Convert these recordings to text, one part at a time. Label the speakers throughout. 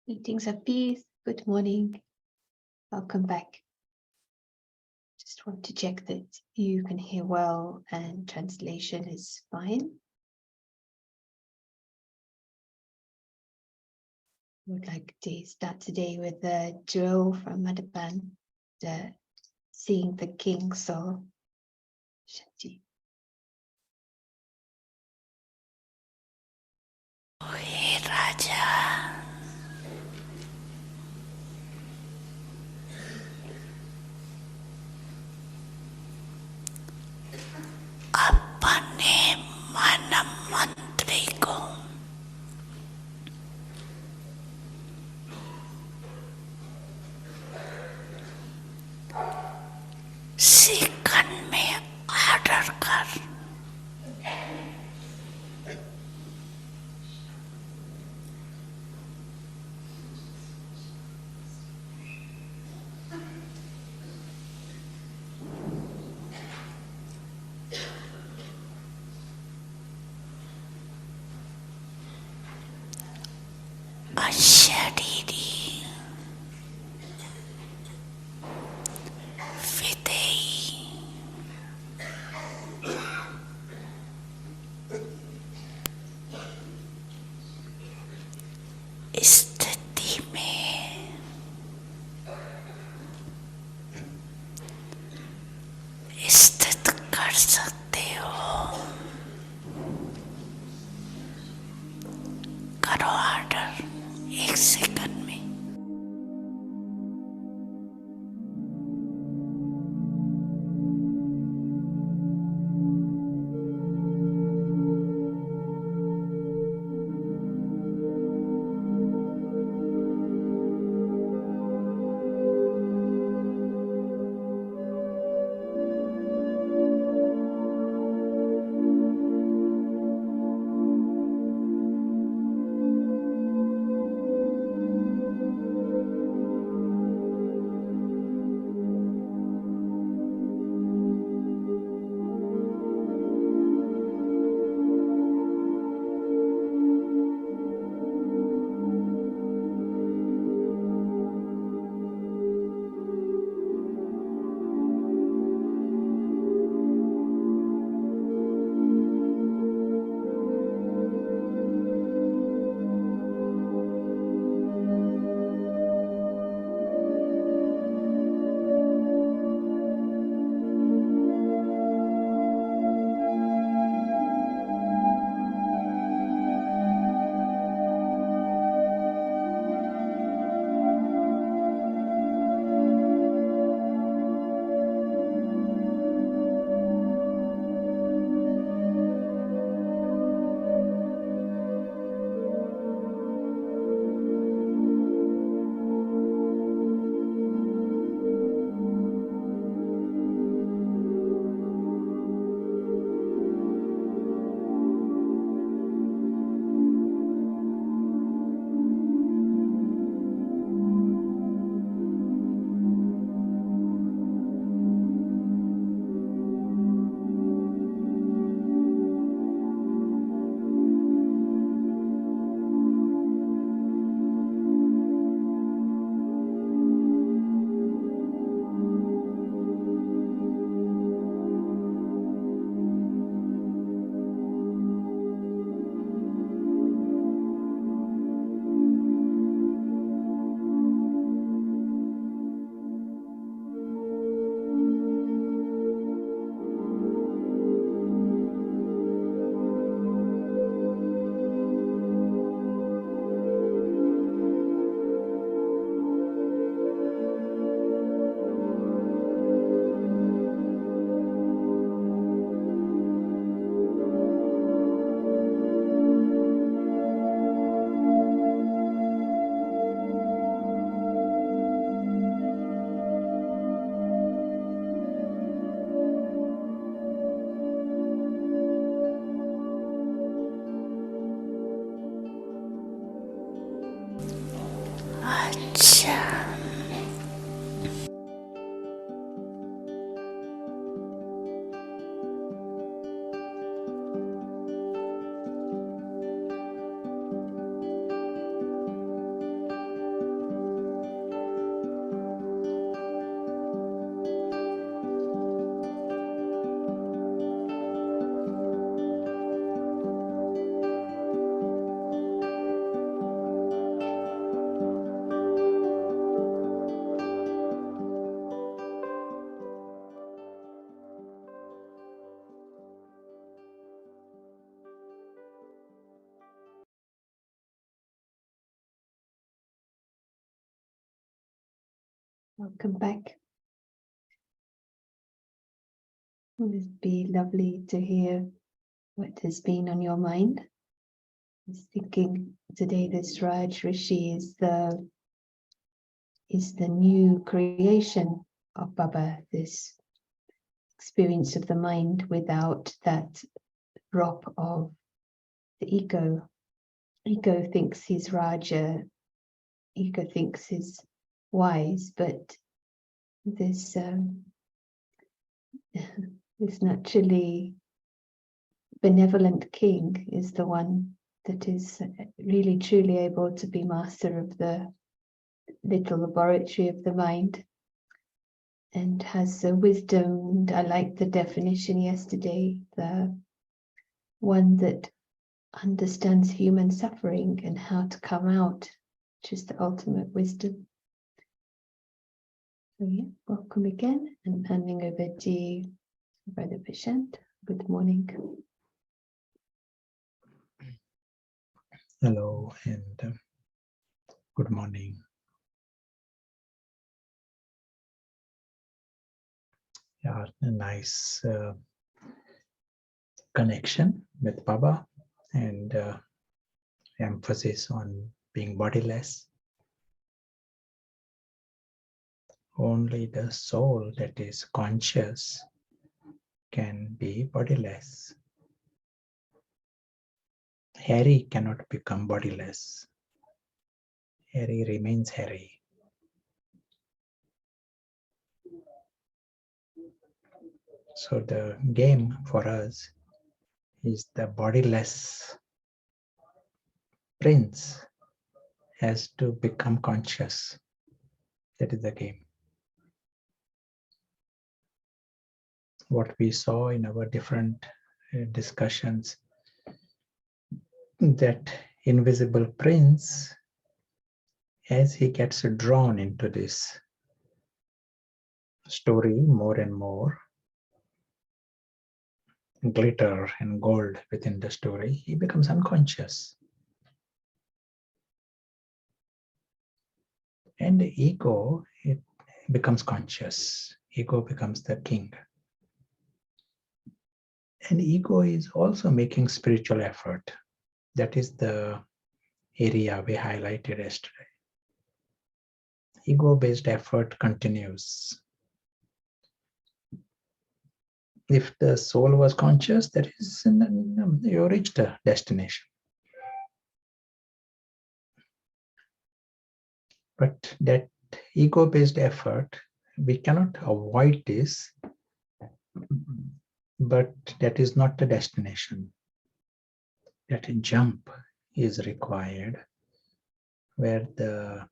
Speaker 1: Greetings of peace. Good morning. Welcome back. Just want to check that you can hear well and translation is fine. I would like to start today with the drill from Madapan, the Seeing the King Soul. Shanti.
Speaker 2: Hey Raja, अपने मन मंत्री को second में order कर अशरीरी विधेयी स्थिति में स्थित कर सकते हो। करो ऑर्डर 1 सेकंड में। अच्छा
Speaker 1: Welcome back. It would be lovely to hear what has been on your mind. I was thinking today this Raj Rishi is the new creation of Baba, this experience of the mind without that drop of the ego. Ego thinks he's Raja, ego thinks he's wise, but this this naturally benevolent king is the one that is really truly able to be master of the little laboratory of the mind and has wisdom. And I liked the definition yesterday, the one that understands human suffering and how to come out, which is the ultimate wisdom. So yeah, welcome again. I'm handing over to you, Brother Prashant. Good morning.
Speaker 3: Hello and good morning. Yeah, a nice connection with Baba and emphasis on being bodiless. Only the soul that is conscious can be bodiless. Harry cannot become bodiless. Harry remains Harry. So the game for us is the bodiless prince has to become conscious. That is the game. What we saw in our different discussions, that invisible prince, as he gets drawn into this story more and more, glitter and gold within the story, he becomes unconscious. And the ego, it becomes conscious. Ego becomes the king. And ego is also making spiritual effort. That is the area we highlighted yesterday. Ego-based effort continues. If the soul was conscious, that is, you reached a destination. But that ego-based effort, we cannot avoid this, but that is not the destination. That jump is required where the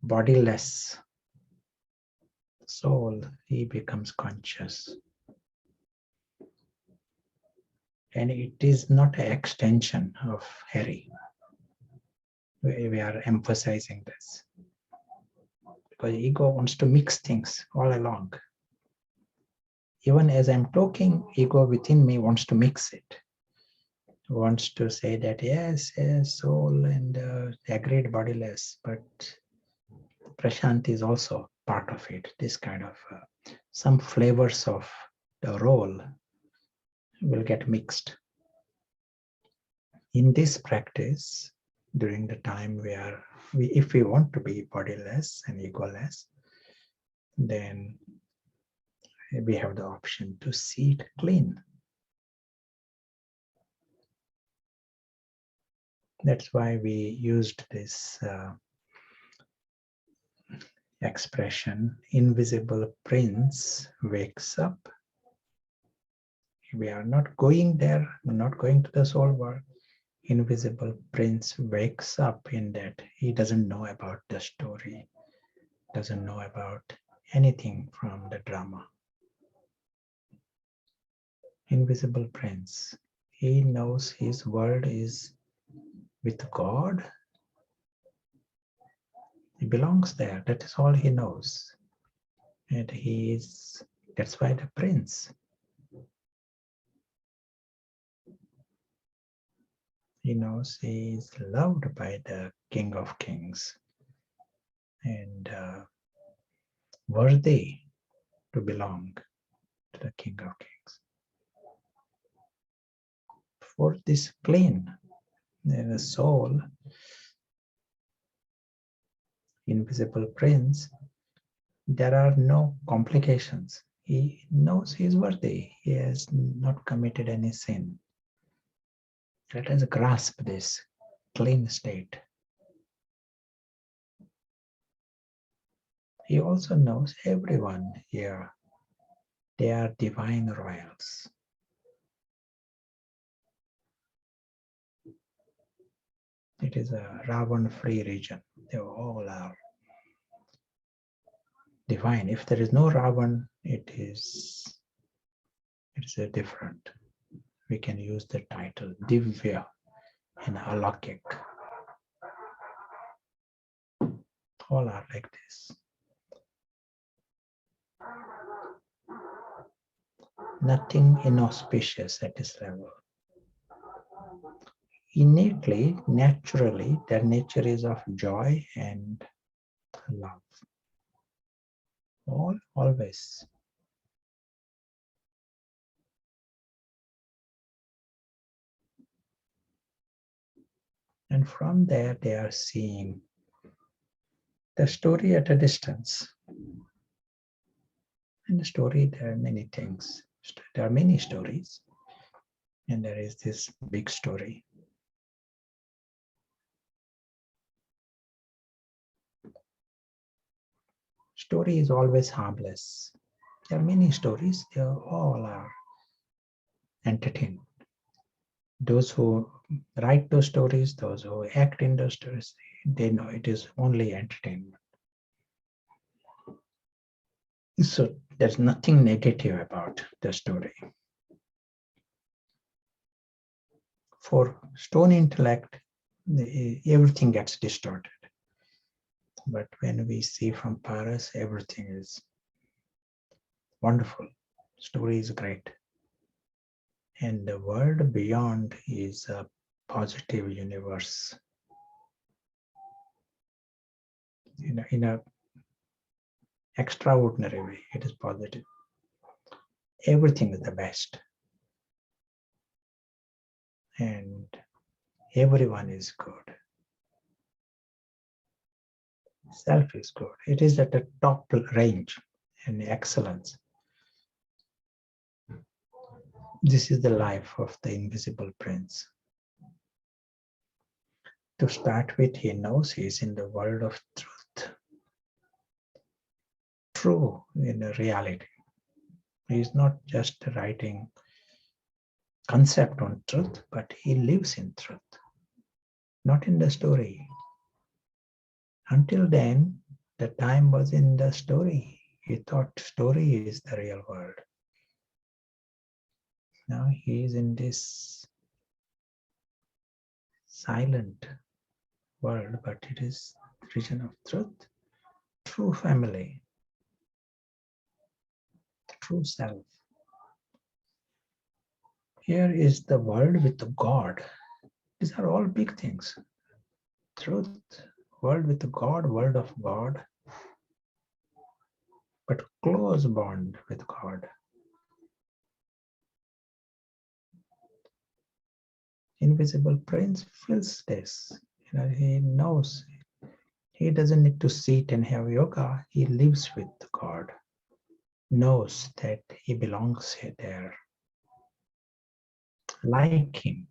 Speaker 3: bodiless soul, he becomes conscious. And it is not an extension of Harry. We are emphasizing this. Because ego wants to mix things all along. Even as I'm talking, ego within me wants to mix it. Wants to say that yes, soul and agreed bodiless, but Prashant is also part of it. This kind of some flavors of the role will get mixed. In this practice, during the time if we want to be bodiless and egoless, then we have the option to see it clean. That's why we used this expression, invisible prince wakes up. We are not going there, we're not going to the soul world. Invisible prince wakes up in that he doesn't know about the story, doesn't know about anything from the drama. Invisible prince, he knows his world is with God. He belongs there. That is all he knows. And that's why the prince. He knows he is loved by the King of Kings. And worthy to belong to the King of Kings. For this plane, the soul, invisible prince, there are no complications. He knows he is worthy. He has not committed any sin. Let us grasp this clean state. He also knows everyone here. They are divine royals. It is a Ravan-free region. They all are divine. If there is no Ravan, it is a different. We can use the title Divya and Alakik. All are like this. Nothing inauspicious at this level. Innately, naturally, their nature is of joy and love. Always. And from there, they are seeing the story at a distance. In the story, there are many things. There are many stories. And there is this big story. Story is always harmless. There are many stories. They all are entertaining. Those who write those stories, those who act in those stories, they know it is only entertainment. So there's nothing negative about the story. For stone intellect, everything gets distorted. But when we see from Paras, everything is wonderful. Story is great. And the world beyond is a positive universe. In a extraordinary way, it is positive. Everything is the best. And everyone is good. Self is good. It is at the top range and excellence. This is the life of the invisible prince. To start with, he knows he is in the world of truth. True in reality. He is not just writing concept on truth, but he lives in truth, not in the story. Until then, the time was in the story. He thought story is the real world. Now he is in this silent world, but it is the region of truth, true family, true self. Here is the world with God. These are all big things. Truth, world with God, world of God, but close bond with God. Invisible Prince feels this. He knows. He doesn't need to sit and have yoga. He lives with God. Knows that he belongs there. Like him.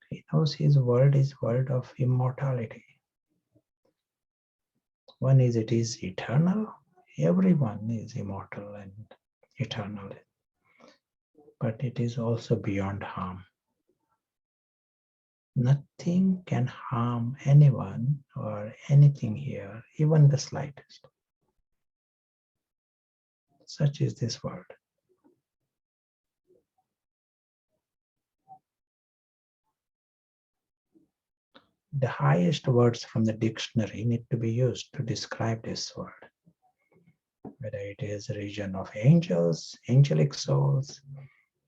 Speaker 3: He knows his world is world of immortality. One is it is eternal. Everyone is immortal and eternal. But it is also beyond harm. Nothing can harm anyone or anything here, even the slightest. Such is this world. The highest words from the dictionary need to be used to describe this world. Whether it is a region of angels, angelic souls,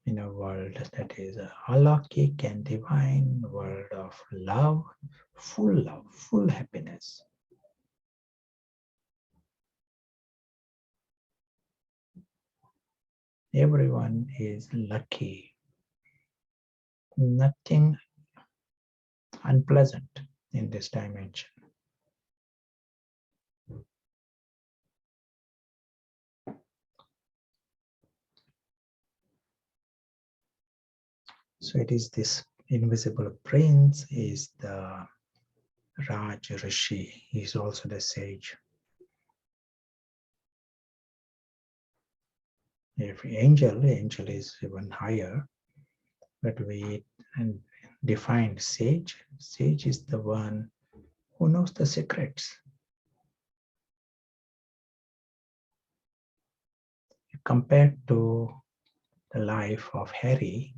Speaker 3: in a world that is alaukic and divine, world of love, full happiness. Everyone is lucky. Nothing unpleasant in this dimension. So it is this invisible prince is the Raj Rishi. He is also the sage. If angel is even higher, but we defined sage. Sage is the one who knows the secrets. Compared to the life of Harry,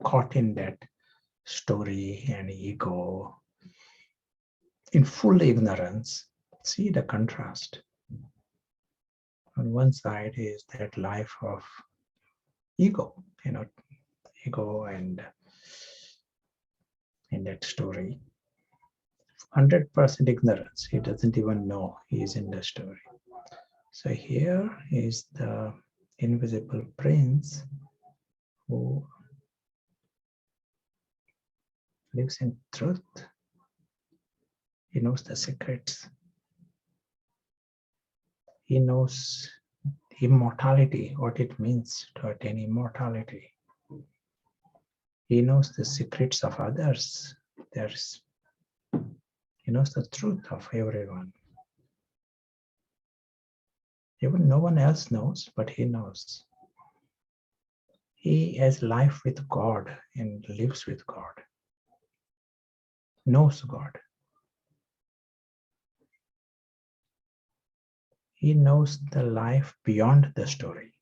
Speaker 3: caught in that story and ego, in full ignorance, see the contrast. On one side is that life of ego, ego and in that story, 100% ignorance. He doesn't even know he is in the story. So here is the invisible prince who lives in truth. He knows the secrets. He knows immortality, what it means to attain immortality. He knows the secrets of others. He knows the truth of everyone. Even no one else knows, but he knows. He has life with God and lives with God, knows God. He knows the life beyond the story.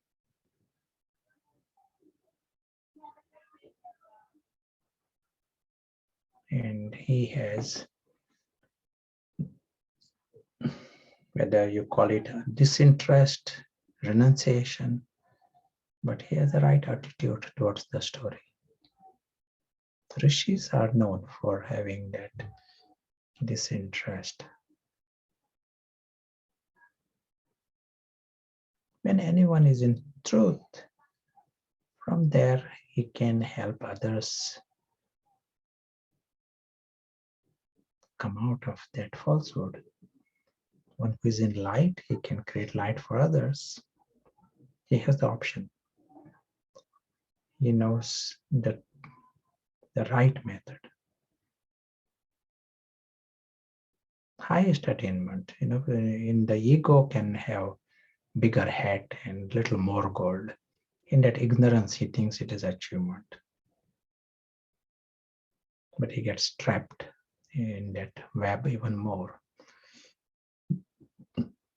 Speaker 3: And he has, whether you call it disinterest, renunciation, but he has the right attitude towards the story. Rishis are known for having that disinterest. When anyone is in truth, from there he can help others come out of that falsehood. One who is in light, he can create light for others. He has the option. He knows the right method. Highest attainment, in the ego can have bigger head and little more gold. In that ignorance, he thinks it is achievement. But he gets trapped in that web even more.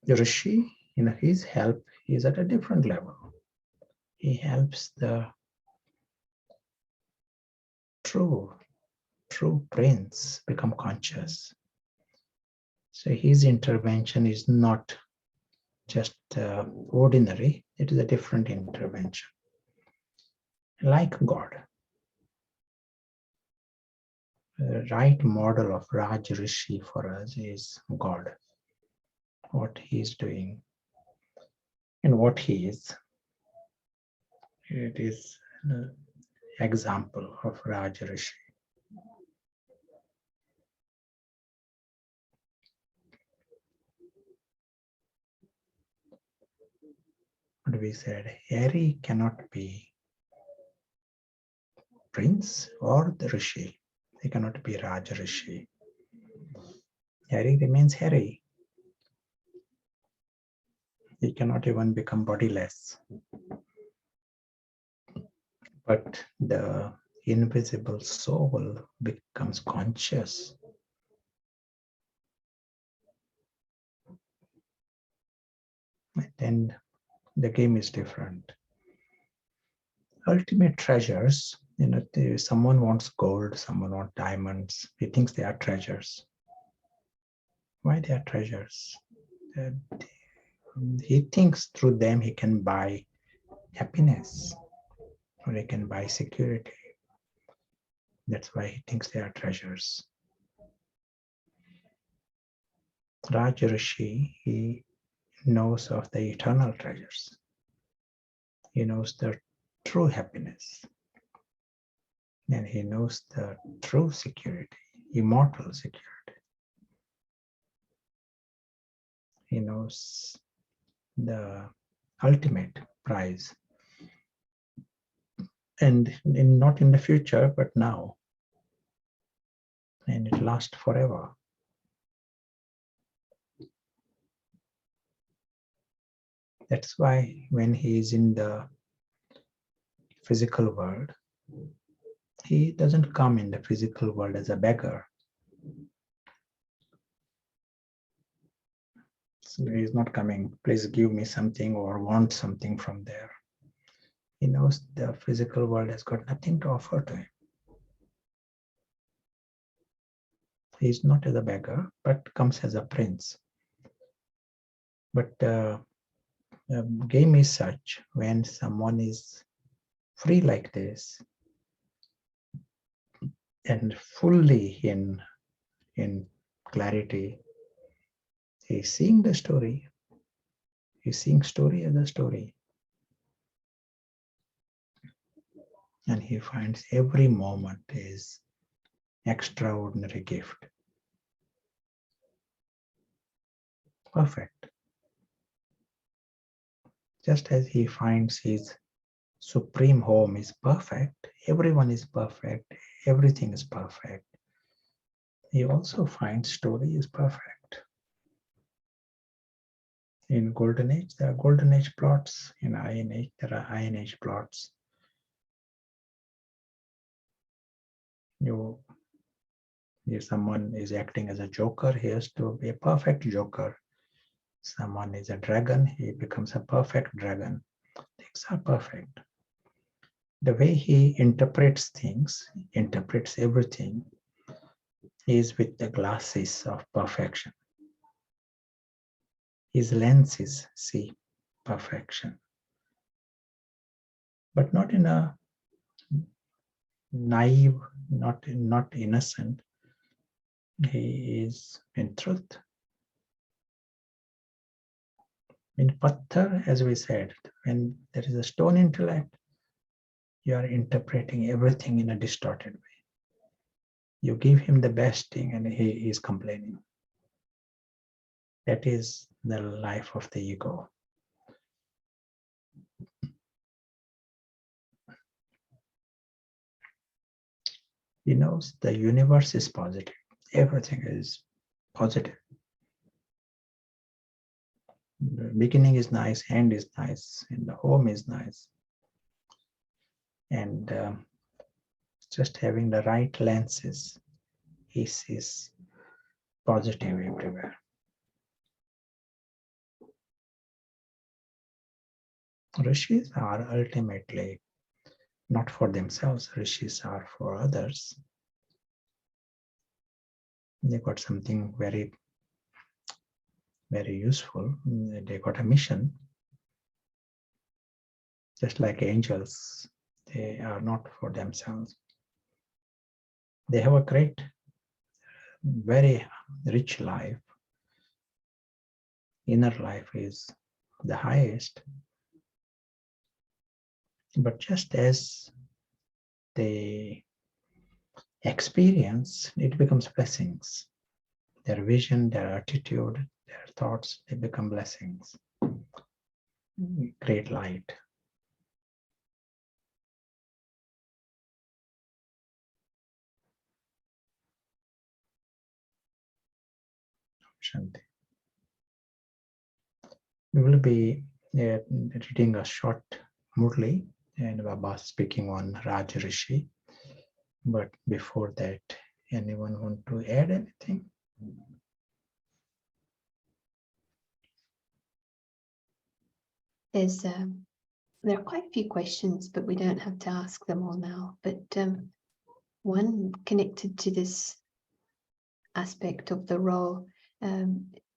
Speaker 3: The Rishi, his help is at a different level. He helps the true prince become conscious. So his intervention is not just ordinary, it is a different intervention. Like God. The right model of Raj Rishi for us is God. What he is doing and what he is. It is an example of Raj Rishi. But we said Harry cannot be prince or the Rishi. He cannot be Raj Rishi. Harry remains Harry. He cannot even become bodiless. But the invisible soul becomes conscious. Then the game is different. Ultimate treasures, someone wants gold, someone wants diamonds. He thinks they are treasures. Why they are treasures? He thinks through them he can buy happiness. or he can buy security. That's why he thinks they are treasures. Rishi, he knows of the eternal treasures. He knows the true happiness. And he knows the true security, immortal security. He knows the ultimate prize. And not in the future, but now. And it lasts forever. That's why when he is in the physical world, he doesn't come in the physical world as a beggar. So he's not coming, please give me something or want something from there. He knows the physical world has got nothing to offer to him. He's not as a beggar, but comes as a prince. But the game is such, when someone is free like this and fully in clarity, he's seeing the story. He's seeing story as a story. And he finds every moment is extraordinary gift. Perfect. Just as he finds his supreme home is perfect, everyone is perfect, everything is perfect, he also finds story is perfect. In Golden Age, there are Golden Age plots. In Iron Age, there are Iron Age plots. If someone is acting as a joker, he has to be a perfect joker. Someone is a dragon, he becomes a perfect dragon. Things are perfect. The way he interprets things, interprets everything, is with the glasses of perfection. His lenses see perfection, but not in a naive, not innocent. He is in truth. In Patthar, as we said, when there is a stone intellect, you are interpreting everything in a distorted way. You give him the best thing and he is complaining. That is the life of the ego. He knows the universe is positive. Everything is positive. The beginning is nice, end is nice, and the home is nice. And just having the right lenses, he sees positive everywhere. Rishis are ultimately not for themselves, rishis are for others. They got something very, very useful. They got a mission. Just like angels, they are not for themselves. They have a great, very rich life. Inner life is the highest. But just as they experience, it becomes blessings. Their vision, their attitude, their thoughts, they become blessings. Great light. Shanti. We will be reading a short Murli and Baba speaking on Raj Rishi. But before that, anyone want to add anything?
Speaker 1: There are quite a few questions, but we don't have to ask them all now. But one connected to this aspect of the role.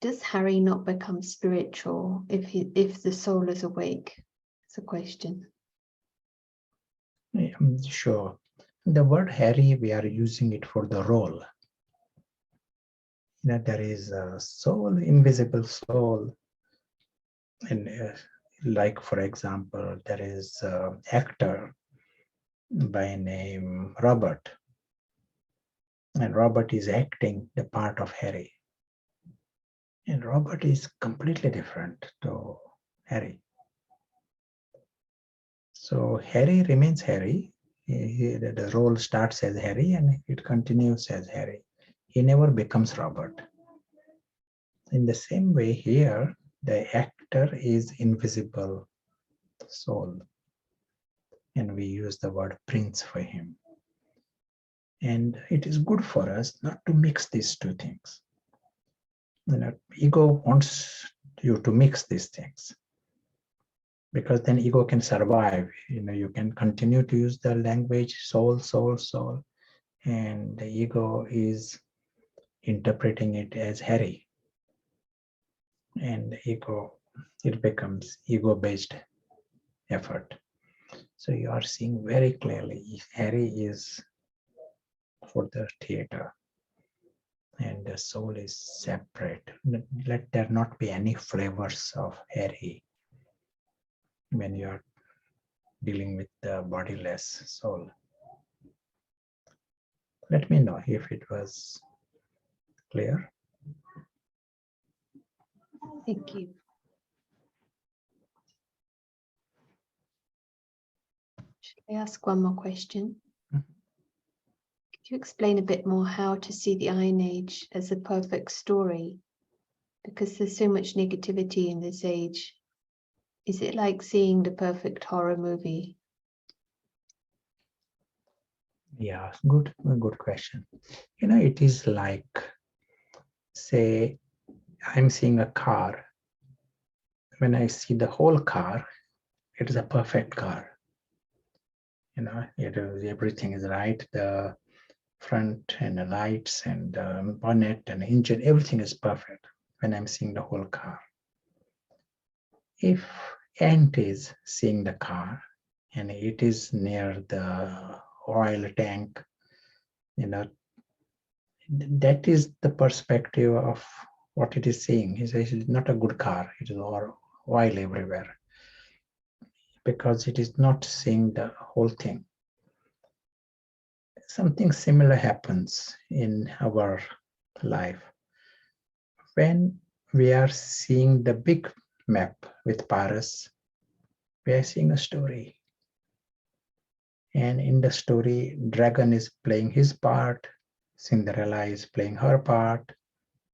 Speaker 1: Does Harry not become spiritual if the soul is awake? It's a question.
Speaker 3: Sure. The word Harry, we are using it for the role. There is a soul, invisible soul. And like, for example, there is an actor by name Robert. And Robert is acting the part of Harry. And Robert is completely different to Harry. So Harry remains Harry. The role starts as Harry and it continues as Harry. He never becomes Robert. In the same way here, the actor is invisible soul. And we use the word prince for him. And it is good for us not to mix these two things. Ego wants you to mix these things, because then ego can survive. You can continue to use the language soul, soul, soul, and the ego is interpreting it as Harry. And ego, it becomes ego-based effort. So you are seeing very clearly Harry is for the theater and the soul is separate. Let there not be any flavors of Harry when you are dealing with the bodiless soul. Let me know if it was clear.
Speaker 1: Thank you. Should I ask one more question?
Speaker 3: Mhm.
Speaker 1: Could you explain a bit more how to see the Iron Age as a perfect story? Because there's so much negativity in this age. Is it like seeing the perfect horror movie?
Speaker 3: Yeah, good question. It is like, say, I'm seeing a car. When I see the whole car, it is a perfect car. Everything is right. The front and the lights and the bonnet and the engine, everything is perfect when I'm seeing the whole car. If Ant is seeing the car and it is near the oil tank, that is the perspective of what it is seeing. It is not a good car. It is all oil everywhere, because it is not seeing the whole thing. Something similar happens in our life. When we are seeing the big map with Paris, we are seeing a story. And in the story, Dragon is playing his part, Cinderella is playing her part,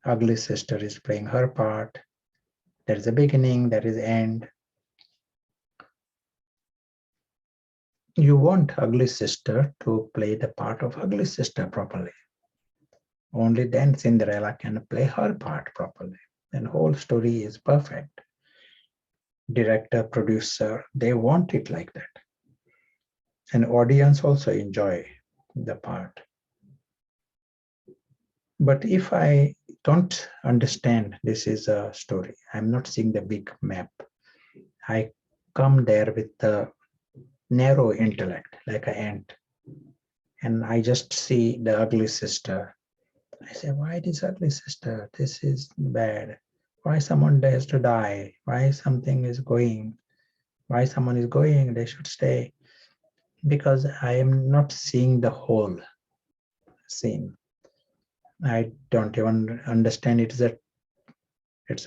Speaker 3: Ugly Sister is playing her part. There is a beginning, there is end. You want Ugly Sister to play the part of Ugly Sister properly. Only then Cinderella can play her part properly. And whole story is perfect. Director, producer, they want it like that. And audience also enjoy the part. But if I don't understand this is a story, I'm not seeing the big map. I come there with the narrow intellect, like an ant. And I just see the ugly sister. I say, why this ugly sister? This is bad. Why someone has to die? Why something is going? Why someone is going? They should stay. Because I am not seeing the whole scene. I don't even understand it's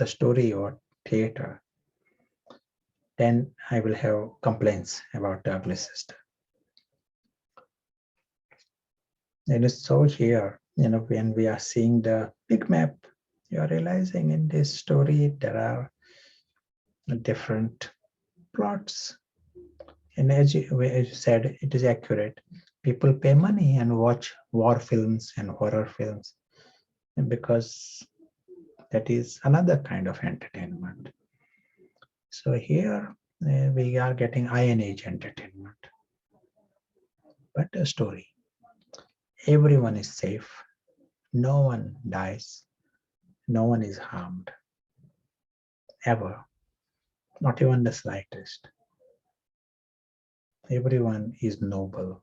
Speaker 3: a story or theater. Then I will have complaints about the ugly sister. It is so here, when we are seeing the big map, you are realizing in this story there are different plots. And as you said, it is accurate. People pay money and watch war films and horror films, because that is another kind of entertainment. So here we are getting Iron Age entertainment, but a story. Everyone is safe. No one dies. No one is harmed. Ever. Not even the slightest. Everyone is noble.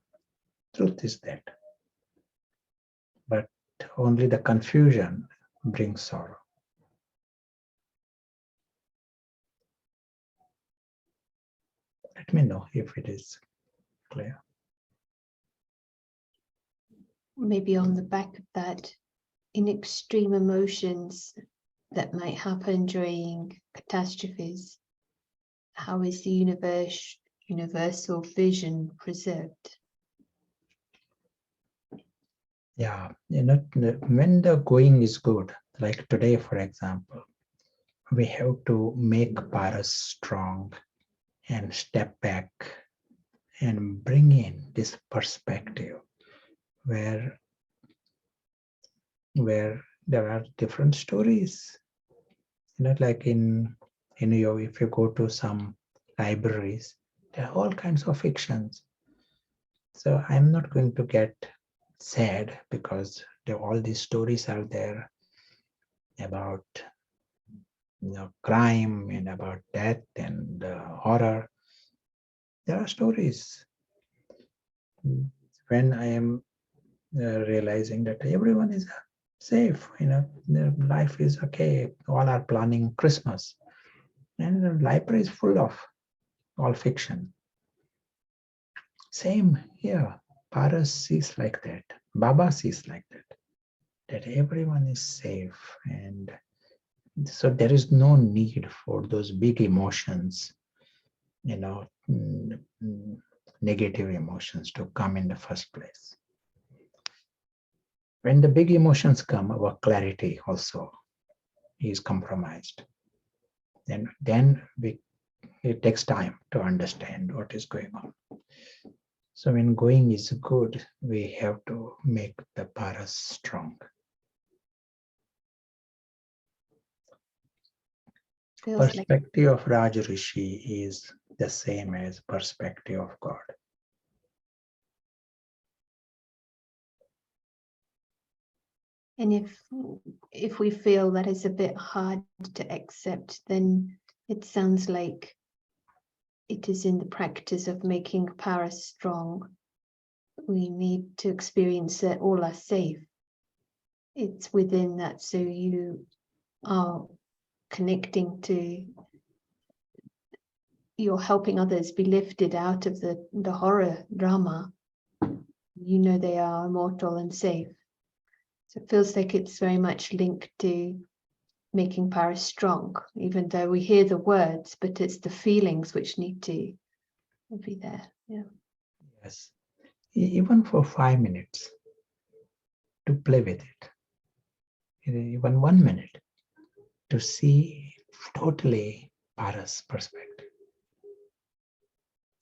Speaker 3: Truth is that. But only the confusion brings sorrow. Let me know if it is clear.
Speaker 1: Maybe on the back of that, in extreme emotions that might happen during catastrophes, how is the universal vision preserved?
Speaker 3: Yeah, when the going is good, like today, for example, we have to make paras strong and step back and bring in this perspective where there are different stories. Like in if you go to some libraries, there are all kinds of fictions. So I'm not going to get sad because all these stories are there about crime and about death and horror. There are stories. When I am realizing that everyone is safe, their life is okay, all are planning Christmas, and the library is full of all fiction. Same here. Paras sees like that. Baba sees like that everyone is safe, and so there is no need for those big emotions, negative emotions to come in the first place. When the big emotions come, our clarity also is compromised. And then it takes time to understand what is going on. So when going is good, we have to make the paras strong. Perspective of Raj Rishi is the same as perspective of God.
Speaker 1: And if we feel that is a bit hard to accept, then it sounds like it is in the practice of making paras strong. We need to experience that all are safe. It's within that, so you are connecting to, you're helping others be lifted out of the horror drama. They are immortal and safe. So it feels like it's very much linked to making paras strong, even though we hear the words, but it's the feelings which need to be there. Yeah.
Speaker 3: Yes. Even for 5 minutes to play with it. Even 1 minute to see totally paras perspective.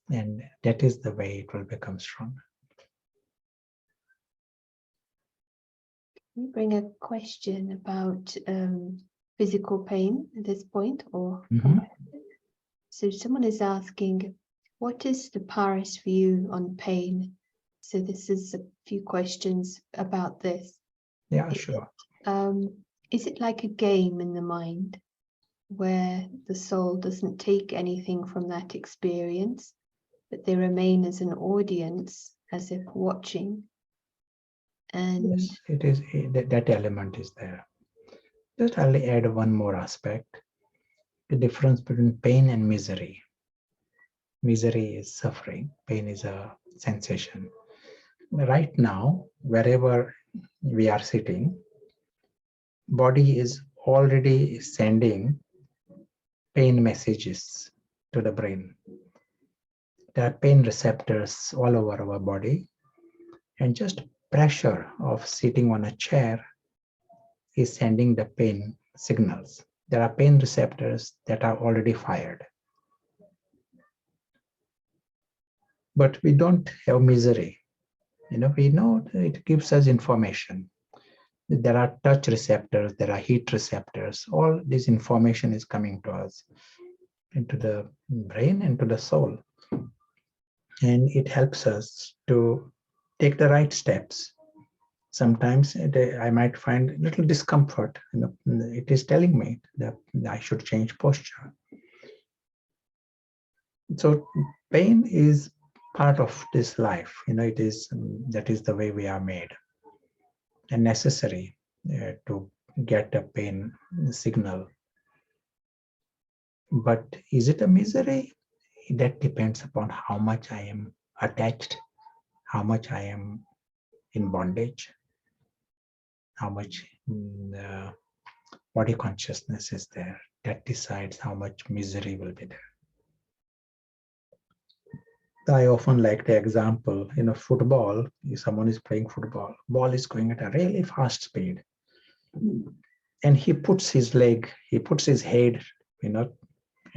Speaker 3: And that is the way it will become stronger.
Speaker 1: We bring a question about physical pain at this point, or so someone is asking, what is the paras view on pain? So this is a few questions about this.
Speaker 3: Yeah, sure.
Speaker 1: Is it like a game in the mind where the soul doesn't take anything from that experience, but they remain as an audience, as if watching? And
Speaker 3: yes, it is that element is there. Just I'll add one more aspect: the difference between pain and misery. Misery is suffering, pain is a sensation. Right now, wherever we are sitting, body is already sending pain messages to the brain. There are pain receptors all over our body, and just pressure of sitting on a chair is sending the pain signals. There are pain receptors that are already fired. But we don't have misery. We know it gives us information. There are touch receptors, there are heat receptors. All this information is coming to us, into the brain, into the soul. And it helps us to take the right steps. Sometimes I might find a little discomfort. It is telling me that I should change posture. So pain is part of this life. It is that is the way we are made, and necessary to get a pain signal. But is it a misery? That depends upon how much I am attached, how much I am in bondage, how much body consciousness is there. That decides how much misery will be there. I often like the example, football, if someone is playing football, ball is going at a really fast speed. And he puts his head,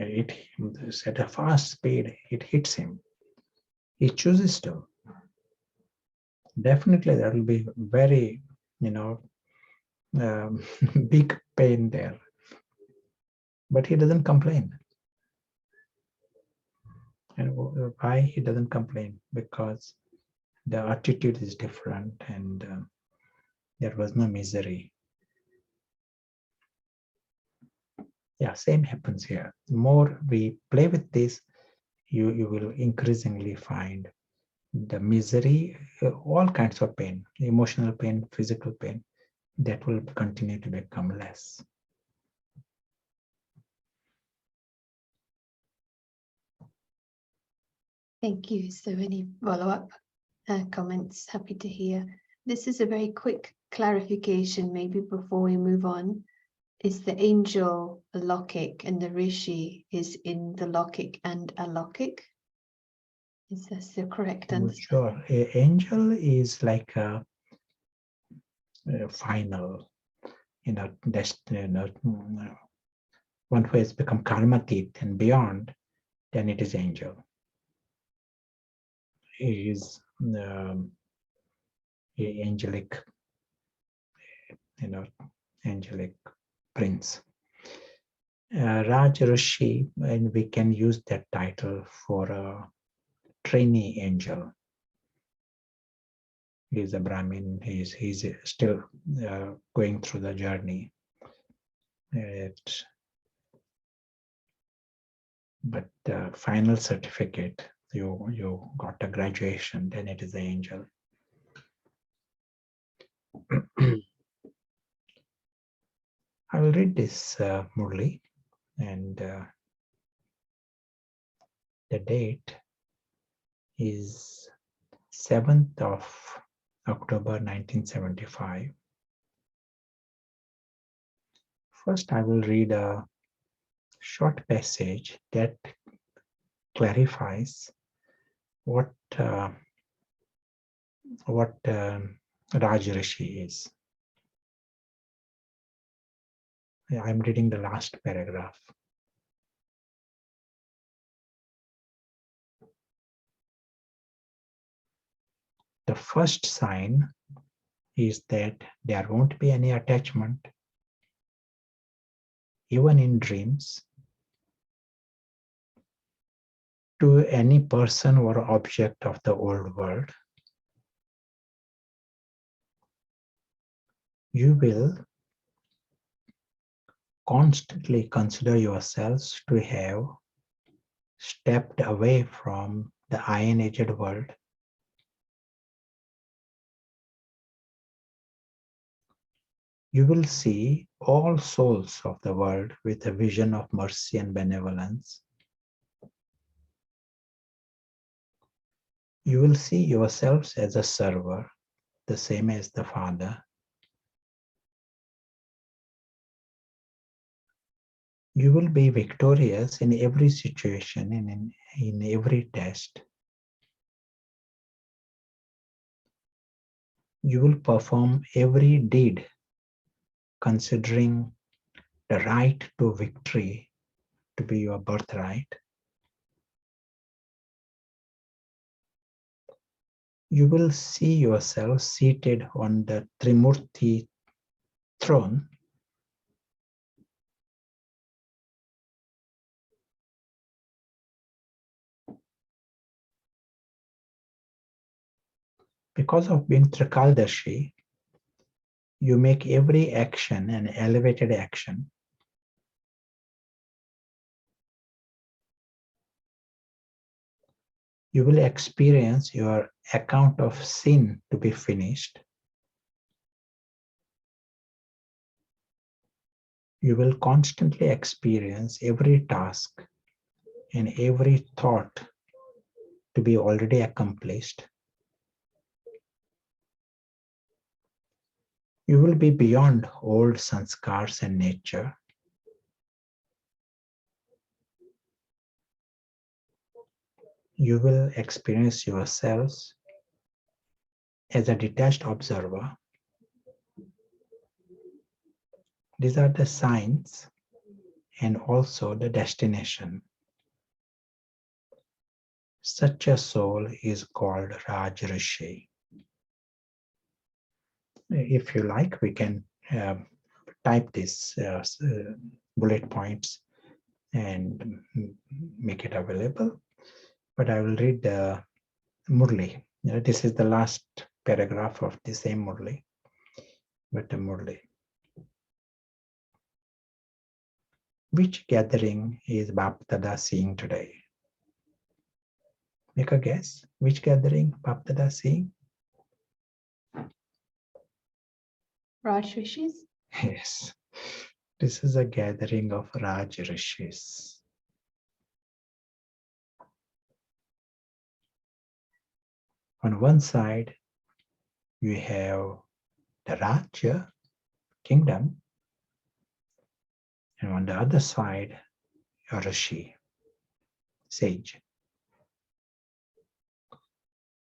Speaker 3: it's at a fast speed, it hits him. He chooses to. Definitely there will be very, big pain there. But he doesn't complain. And why he doesn't complain? Because the attitude is different, and there was no misery. Yeah, same happens here. The more we play with this, you will increasingly find the misery, all kinds of pain, emotional pain, physical pain, that will continue to become less.
Speaker 1: Thank you. So any follow-up comments? Happy to hear. This is a very quick clarification, maybe before we move on. Is the angel alokik and the Rishi is in the lokik and alokik? Is this the correct understanding?
Speaker 3: Sure. An angel is like a final, one who has become karmatit and beyond, then it is angel. He is angelic, angelic prince. Raj Rishi, and we can use that title for a trainee angel. He is a Brahmin. He's still going through the journey. But the final certificate, you got a graduation, then it is the angel. I will read this Murli, and the date is 7th of October 1975. First, I will read a short passage that clarifies what Raj Rishi is. I'm reading the last paragraph. The first sign is that there won't be any attachment, even in dreams, to any person or object of the old world. You will constantly consider yourselves to have stepped away from the iron-aged world. You will see all souls of the world with a vision of mercy and benevolence. You will see yourselves as a server, the same as the Father. You will be victorious in every situation and in every test. You will perform every deed considering the right to victory to be your birthright. You will see yourself seated on the Trimurti throne, because of being Trikaldashi. You make every action an elevated action. you will experience your account of sin to be finished. You will constantly experience every task and every thought to be already accomplished. You will be beyond old sanskars and nature. You will experience yourselves as a detached observer. These are the signs and also the destination. Such a soul is called Raj Rishi. If you like, we can type this bullet points and make it available. But I will read the Murli. This is the last paragraph of the same Murli. But the Murli. Which gathering is Baptada seeing today? Make a guess. Which gathering Baptada seeing?
Speaker 1: Raj Rishis?
Speaker 3: Yes. This is a gathering of Raj Rishis. On one side, you have the Raja kingdom, and on the other side, a Rishi, sage.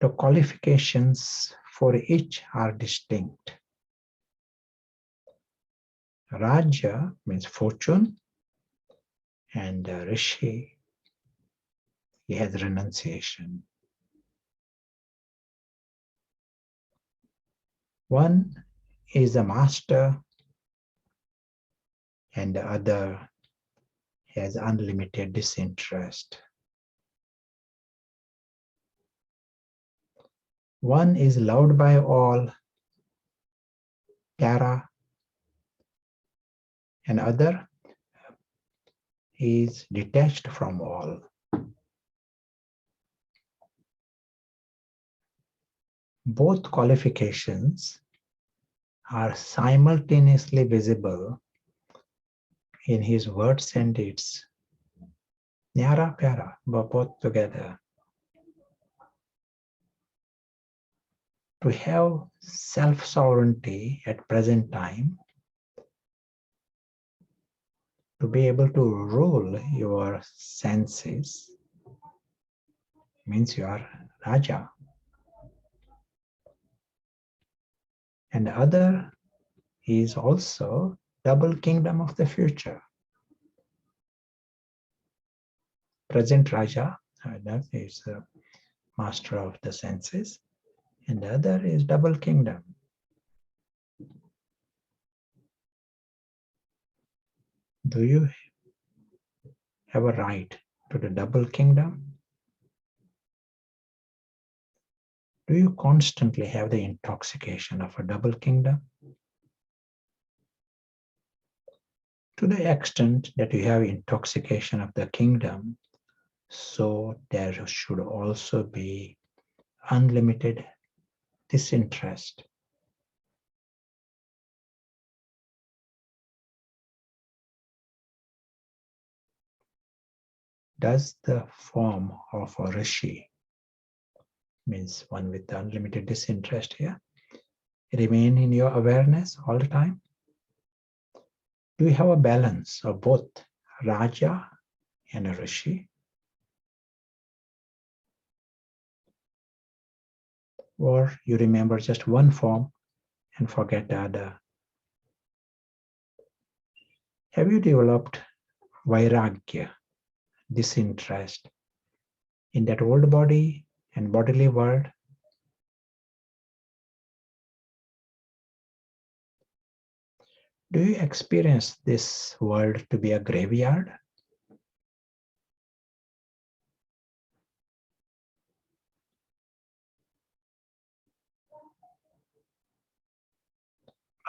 Speaker 3: The qualifications for each are distinct. Raja means fortune, and Rishi, he has renunciation. One is a master, and the other has unlimited disinterest. One is loved by all, Tara, and other is detached from all. Both qualifications are simultaneously visible in his words and deeds. Nyara Pyara, both together. To have self-sovereignty at present time, to be able to rule your senses, means you are Raja. And the other is also double kingdom of the future. Present Raja, that is the master of the senses, and the other is double kingdom. Do you have a right to the double kingdom? Do you constantly have the intoxication of a double kingdom? To the extent that you have intoxication of the kingdom, so there should also be unlimited disinterest. Does the form of a Rishi, means one with unlimited disinterest here, remain in your awareness all the time? Do you have a balance of both Raja and a Rishi? Or you remember just one form and forget the other? Have you developed Vairagya, disinterest, in that old body and bodily world? Do you experience this world to be a graveyard?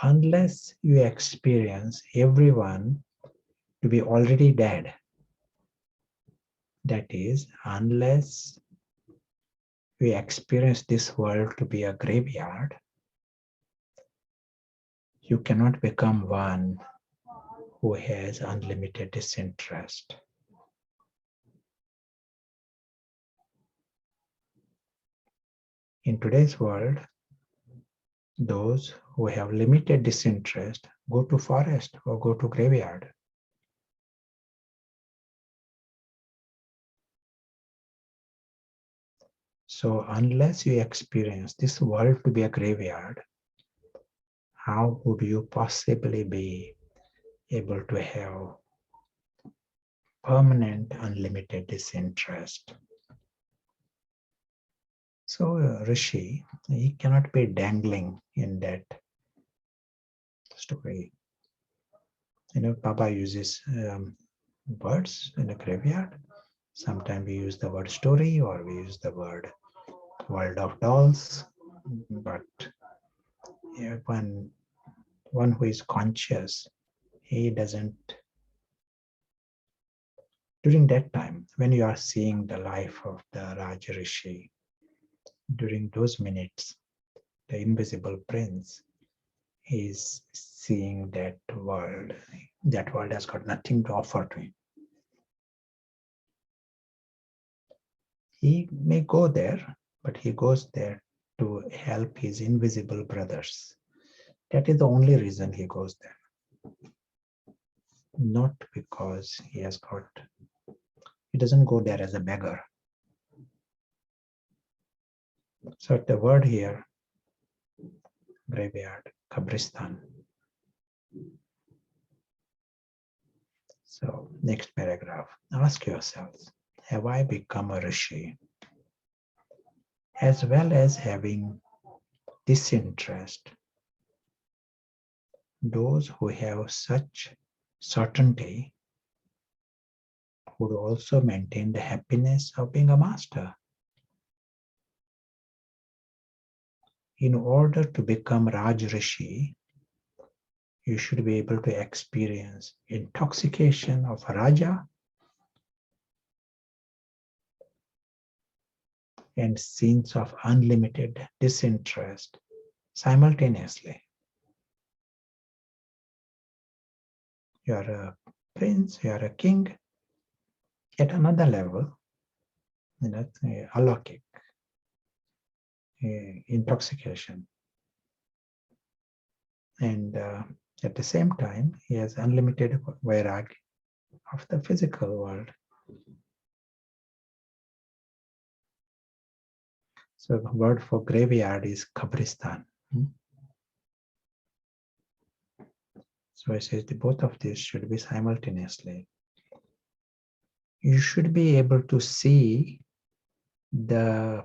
Speaker 3: Unless you experience everyone to be already dead, that is, unless we experience this world to be a graveyard, you cannot become one who has unlimited disinterest. In today's world, those who have limited disinterest go to forest or go to graveyard. So unless you experience this world to be a graveyard, how would you possibly be able to have permanent unlimited disinterest? So Rishi, he cannot be dangling in that story. Baba uses words in a graveyard. Sometimes we use the word story or we use the word world of dolls. But one who is conscious, he doesn't. During that time, when you are seeing the life of the Raj Rishi, during those minutes, the invisible prince is seeing that world. That world has got nothing to offer to him. He may go there, but he goes there to help his invisible brothers. That is the only reason he goes there. Not because he doesn't go there as a beggar. So the word here, graveyard, kabristan. So next paragraph, ask yourselves, have I become a Rishi? As well as having disinterest, those who have such certainty would also maintain the happiness of being a master. In order to become Raj Rishi, you should be able to experience intoxication of Raja and scenes of unlimited disinterest simultaneously. You are a prince, you are a king. At another level, alokik, intoxication. And at the same time, he has unlimited vairag of the physical world. So the word for graveyard is kabristan. So it says both of these should be simultaneously. You should be able to see the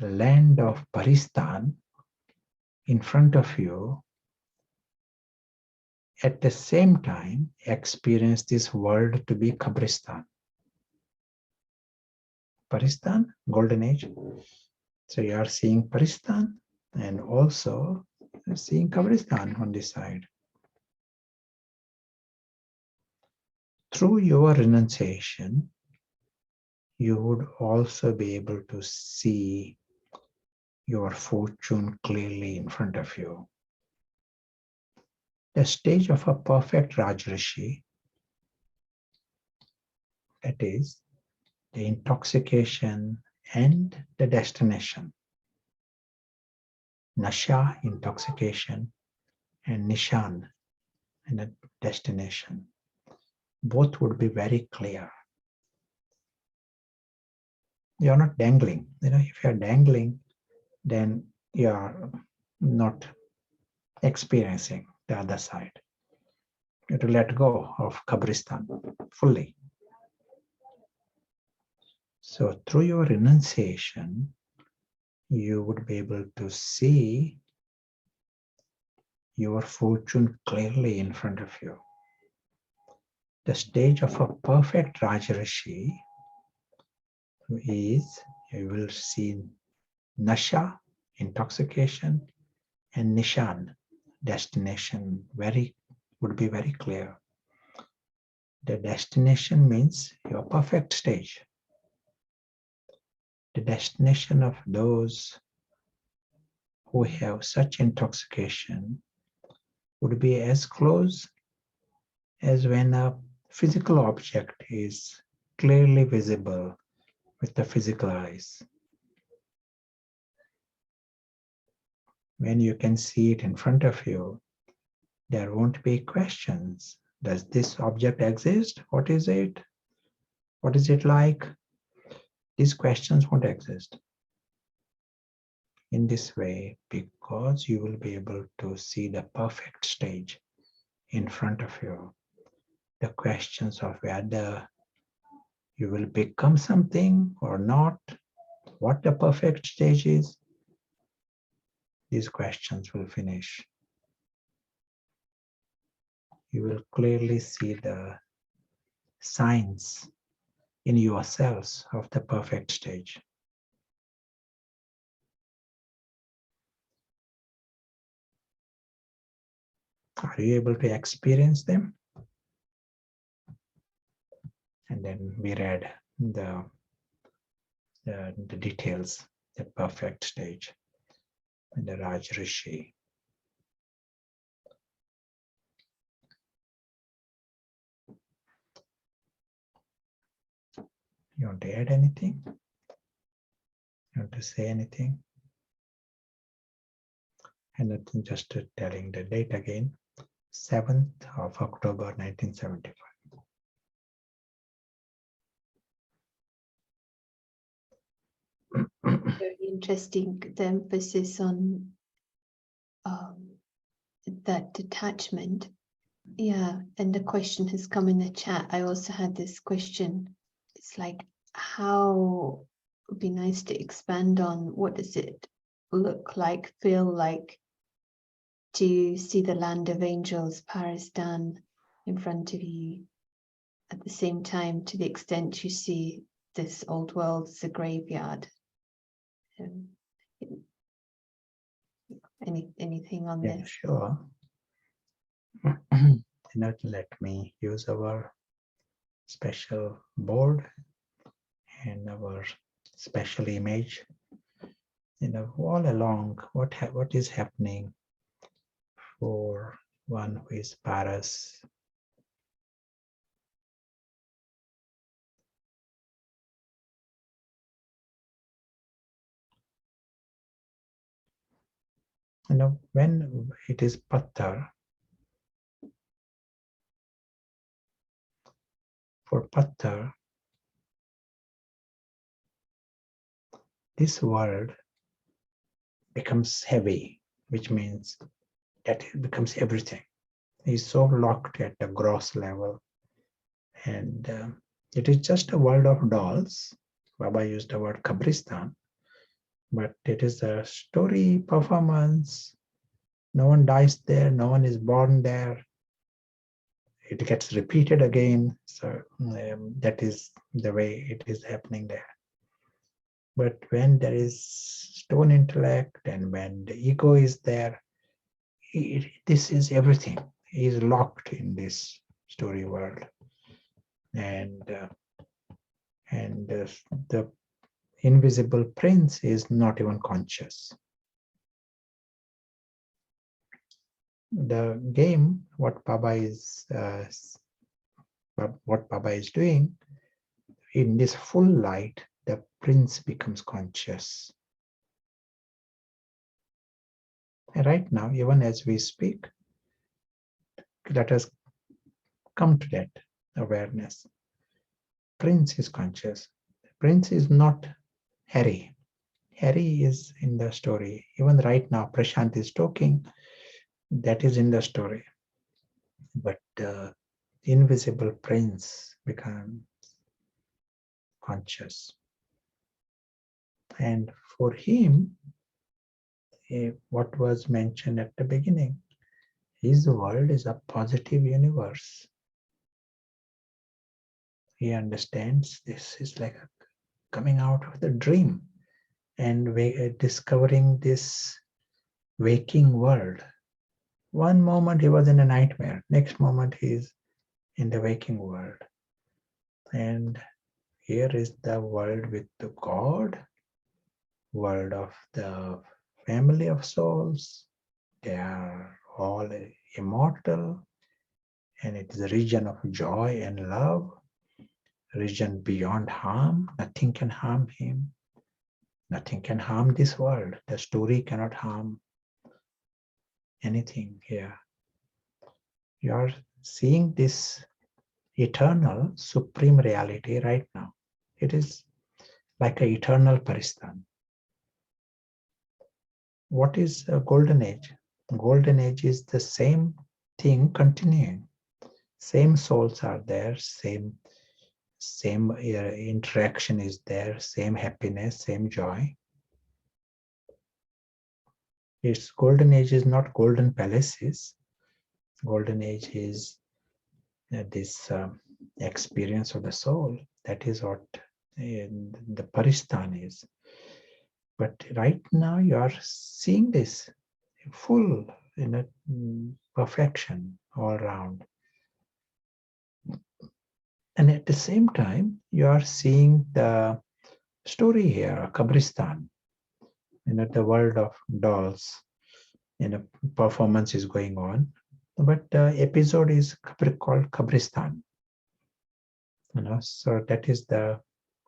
Speaker 3: land of Paristan in front of you, at the same time experience this world to be kabristan. Paristan, golden age. So you are seeing Paristan and also seeing kabristan on this side. Through your renunciation, you would also be able to see your fortune clearly in front of you. The stage of a perfect Rajrishi, that is, the intoxication and the destination. Nasha, intoxication, and Nishan, and a destination. Both would be very clear. You're not dangling. If you're dangling, then you're not experiencing the other side. You have to let go of kabristan fully. So through your renunciation, you would be able to see your fortune clearly in front of you. The stage of a perfect Rajrishi is you will see Nasha, intoxication, and Nishan, destination, would be very clear. The destination means your perfect stage. the destination of those who have such intoxication would be as close as when a physical object is clearly visible with the physical eyes. When you can see it in front of you, there won't be questions. Does this object exist? What is it? What is it like? These questions won't exist. In this way, because you will be able to see the perfect stage in front of you, the questions of whether you will become something or not, what the perfect stage is, these questions will finish. You will clearly see the signs in yourselves of the perfect stage. Are you able to experience them? And then we read the details, the perfect stage, and the Raj Rishi. You want to add anything? You want to say anything? And nothing, just telling the date again, 7th of October 1975.
Speaker 1: Very interesting, the emphasis on that detachment. Yeah, and the question has come in the chat. I also had this question. It's like, how would be nice to expand on what does it look like, feel like to see the land of angels, Paristan, in front of you at the same time, to the extent you see this old world as a graveyard. Anything on
Speaker 3: Yeah,
Speaker 1: this?
Speaker 3: sure. Not let me use our special board and our special image. All along, what is happening for one who is Paras. When it is Pattar, for Pattar, this world becomes heavy, which means that it becomes everything. He's so locked at the gross level. And it is just a world of dolls. Baba used the word Kabristan, but it is a story performance. No one dies there, no one is born there. It gets repeated again. So that is the way it is happening there. But when there is stone intellect and when the ego is there, this is everything. He is locked in this story world. And the invisible prince is not even conscious. The game, what Baba is doing, in this full light, the prince becomes conscious. And right now, even as we speak, let us come to that awareness. Prince is conscious. Prince is not Harry. Harry is in the story. Even right now, Prashant is talking. That is in the story. But the invisible prince becomes conscious. And for him, what was mentioned at the beginning, his world is a positive universe. He understands this is like coming out of the dream and discovering this waking world. One moment he was in a nightmare, next moment he is in the waking world. And here is the world with the God world of the family of souls. They are all immortal, and it is a region of joy and love, region beyond harm. Nothing can harm him. Nothing can harm this world. The story cannot harm anything here. You are seeing this eternal supreme reality right now. It is like an eternal Paristan. What is a golden age? Golden age is the same thing continuing. Same souls are there, same interaction is there, same happiness, same joy. Its golden age is not golden palaces. Golden age is this experience of the soul. That is what the Paristan is. But right now you are seeing this full in a perfection all around. And at the same time, you are seeing the story here, Kabristan, the world of dolls, performance is going on, but the episode is called Kabristan. So that is the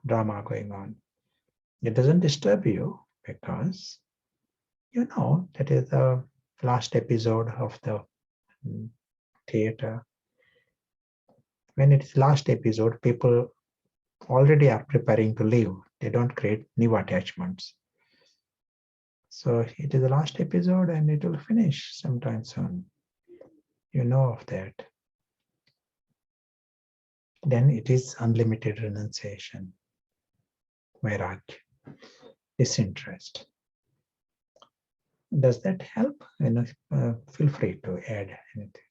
Speaker 3: drama going on. It doesn't disturb you because you know that is the last episode of the theater. When it's last episode, people already are preparing to leave. They don't create new attachments. So it is the last episode and it will finish sometime soon. You know of that. Then it is unlimited renunciation, vairagya, disinterest. Does that help? Feel free to add anything.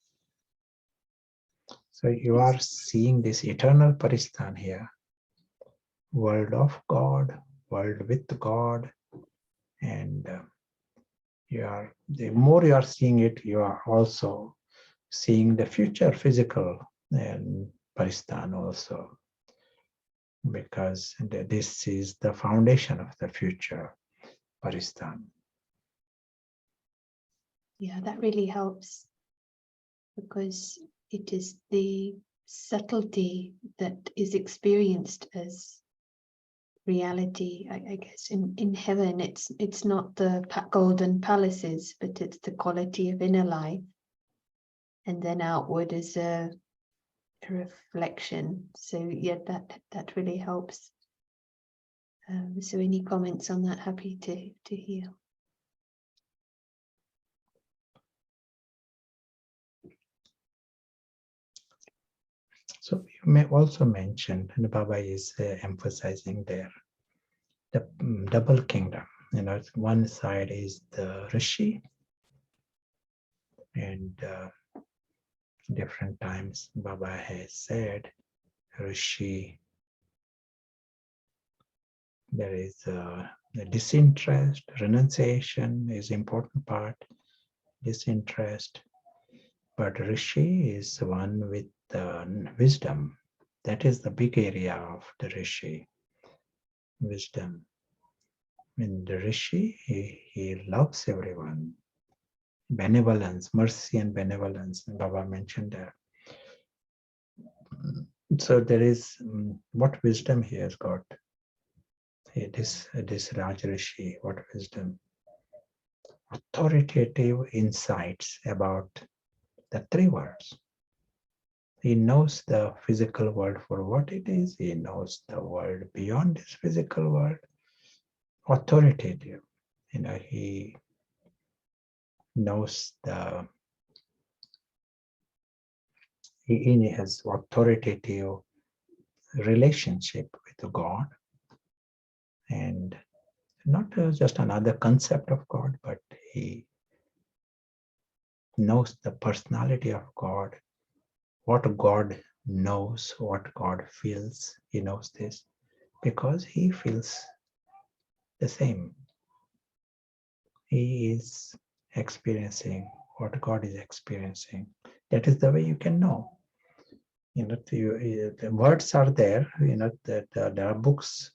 Speaker 3: So you are seeing this eternal Paristan here. World of God, world with God. And the more you are seeing it, you are also seeing the future physical and Paristan also. Because this is the foundation of the future Paristan.
Speaker 1: Yeah, that really helps because it is the subtlety that is experienced as reality. I guess in heaven it's not the golden palaces, but it's the quality of inner life, and then outward is a reflection. So yeah, that really helps. So any comments on that? Happy to hear.
Speaker 3: So you may also mention, and Baba is emphasizing there, the double kingdom. One side is the Rishi, and different times Baba has said Rishi, there is the disinterest, renunciation is important part, disinterest, but Rishi is one with wisdom. That is the big area of the Rishi, wisdom. In the Rishi, he loves everyone. Benevolence, mercy and benevolence, Baba mentioned that. So there is, what wisdom he has got? This Raj Rishi, what wisdom? Authoritative insights about the three worlds. He knows the physical world for what it is. He knows the world beyond this physical world. Authoritative. He knows he has authoritative relationship with God, and not just another concept of God, but he knows the personality of God, what God knows, what God feels. He knows this because he feels the same. He is experiencing what God is experiencing. That is the way you can know. The words are there. That there are books.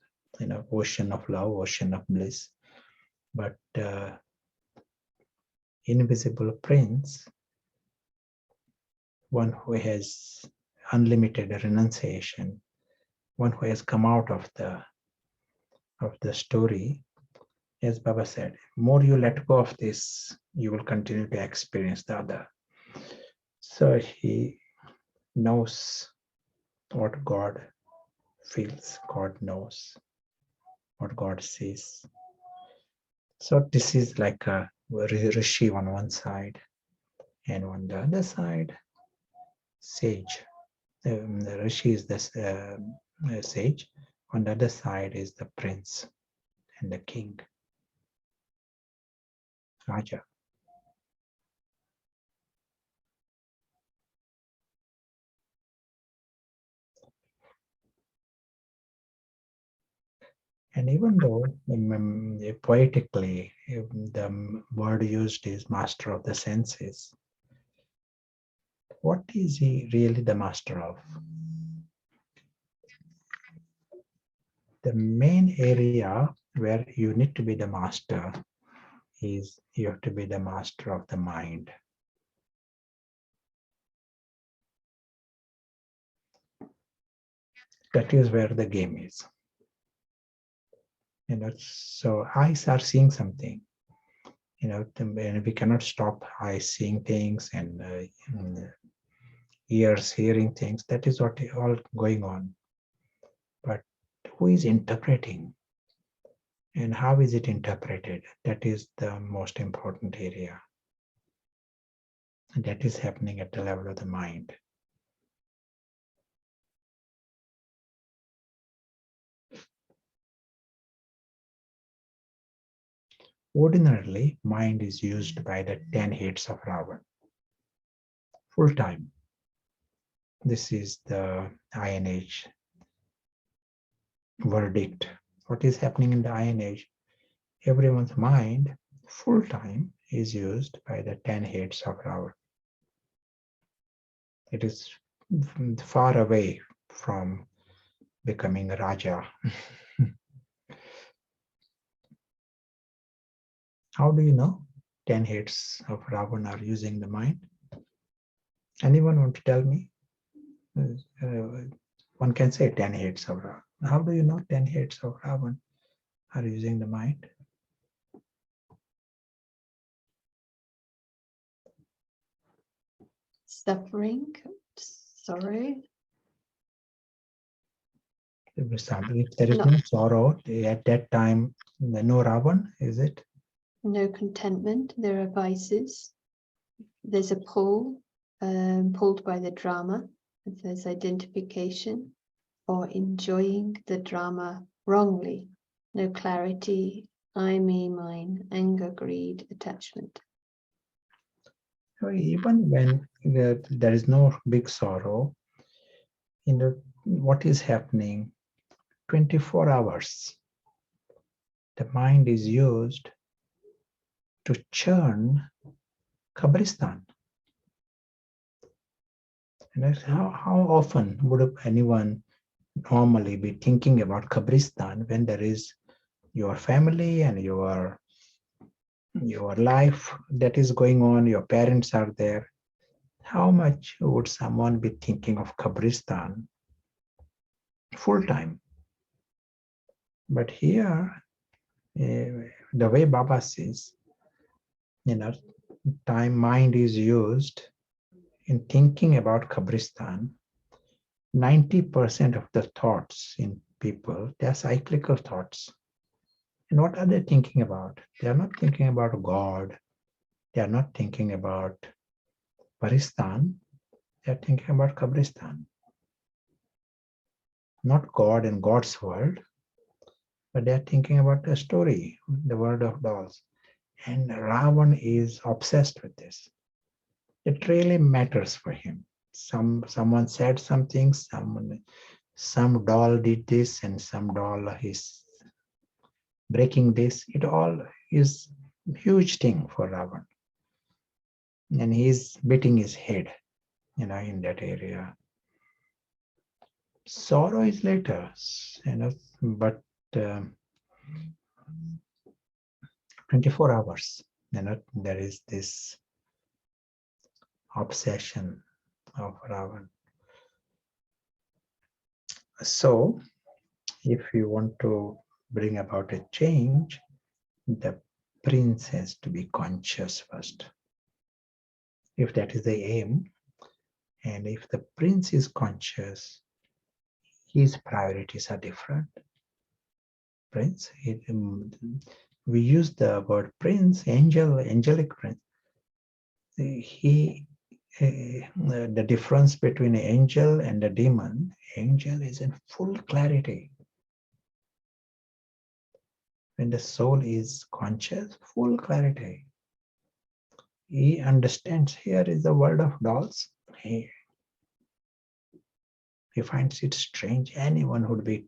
Speaker 3: Ocean of love, ocean of bliss. But invisible prince, one who has unlimited renunciation, one who has come out of the story, as Baba said, more you let go of this, you will continue to experience the other. So he knows what God feels, God knows what God sees. So this is like a Rishi on one side, and on the other side, sage. The Rishi is the sage. On the other side is the prince and the king, Raja. And even though poetically the word used is master of the senses, what is he really the master of? The main area where you need to be the master is you have to be the master of the mind. That is where the game is. So eyes are seeing something. And we cannot stop eyes seeing things and ears hearing things. That is what all going on. But who is interpreting? And how is it interpreted? That is the most important area. And that is happening at the level of the mind. Ordinarily, mind is used by the 10 heads of Ravan. Full time. This is the Iron Age verdict. What is happening in the Iron Age? Everyone's mind, full time, is used by the 10 heads of Ravan. It is far away from becoming a Raja. How do you know 10 heads of Ravan are using the mind? Anyone want to tell me? One can say 10 heads of Ravan. How do you know 10 heads of Ravan are using the mind?
Speaker 1: Suffering, sorrow.
Speaker 3: If there is no sorrow, at that time, no Ravan, is it?
Speaker 1: No contentment, there are vices. There's a pull, pulled by the drama. There's identification or enjoying the drama wrongly. No clarity, I, me, mine, anger, greed, attachment.
Speaker 3: So even when there is no big sorrow, what is happening? 24 hours, the mind is used to churn Kabristan. And how often would anyone normally be thinking about Kabristan when there is your family and your life that is going on, your parents are there? How much would someone be thinking of Kabristan full time? But here, the way Baba says, mind is used in thinking about Kabristan. 90% of the thoughts in people, they are cyclical thoughts. And what are they thinking about? They are not thinking about God. They are not thinking about Paristan. They are thinking about Kabristan. Not God and God's world, but they are thinking about the story, the world of dolls. And Ravan is obsessed with this. It really matters for him. Someone said something, some doll did this, and some doll is breaking this. It all is a huge thing for Ravan. And he's beating his head, in that area. Sorrow is later, but 24 hours. There is this obsession of Ravan. So, if you want to bring about a change, the prince has to be conscious first. If that is the aim, and if the prince is conscious, his priorities are different. Prince, we use the word prince, angelic prince. The difference between an angel and a demon, angel is in full clarity. When the soul is conscious, full clarity. He understands here is the world of dolls. He finds it strange. Anyone would be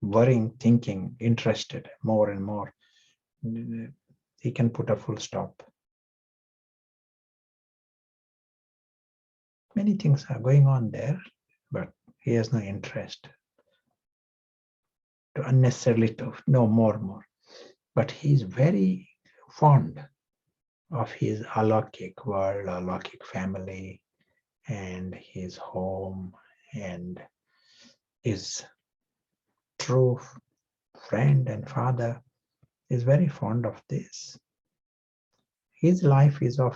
Speaker 3: worrying, thinking, interested more and more. He can put a full stop. Many things are going on there, but he has no interest to unnecessarily to know more. But he is very fond of his alokik world, alokik family, and his home, and his true friend and father is very fond of this. His life is of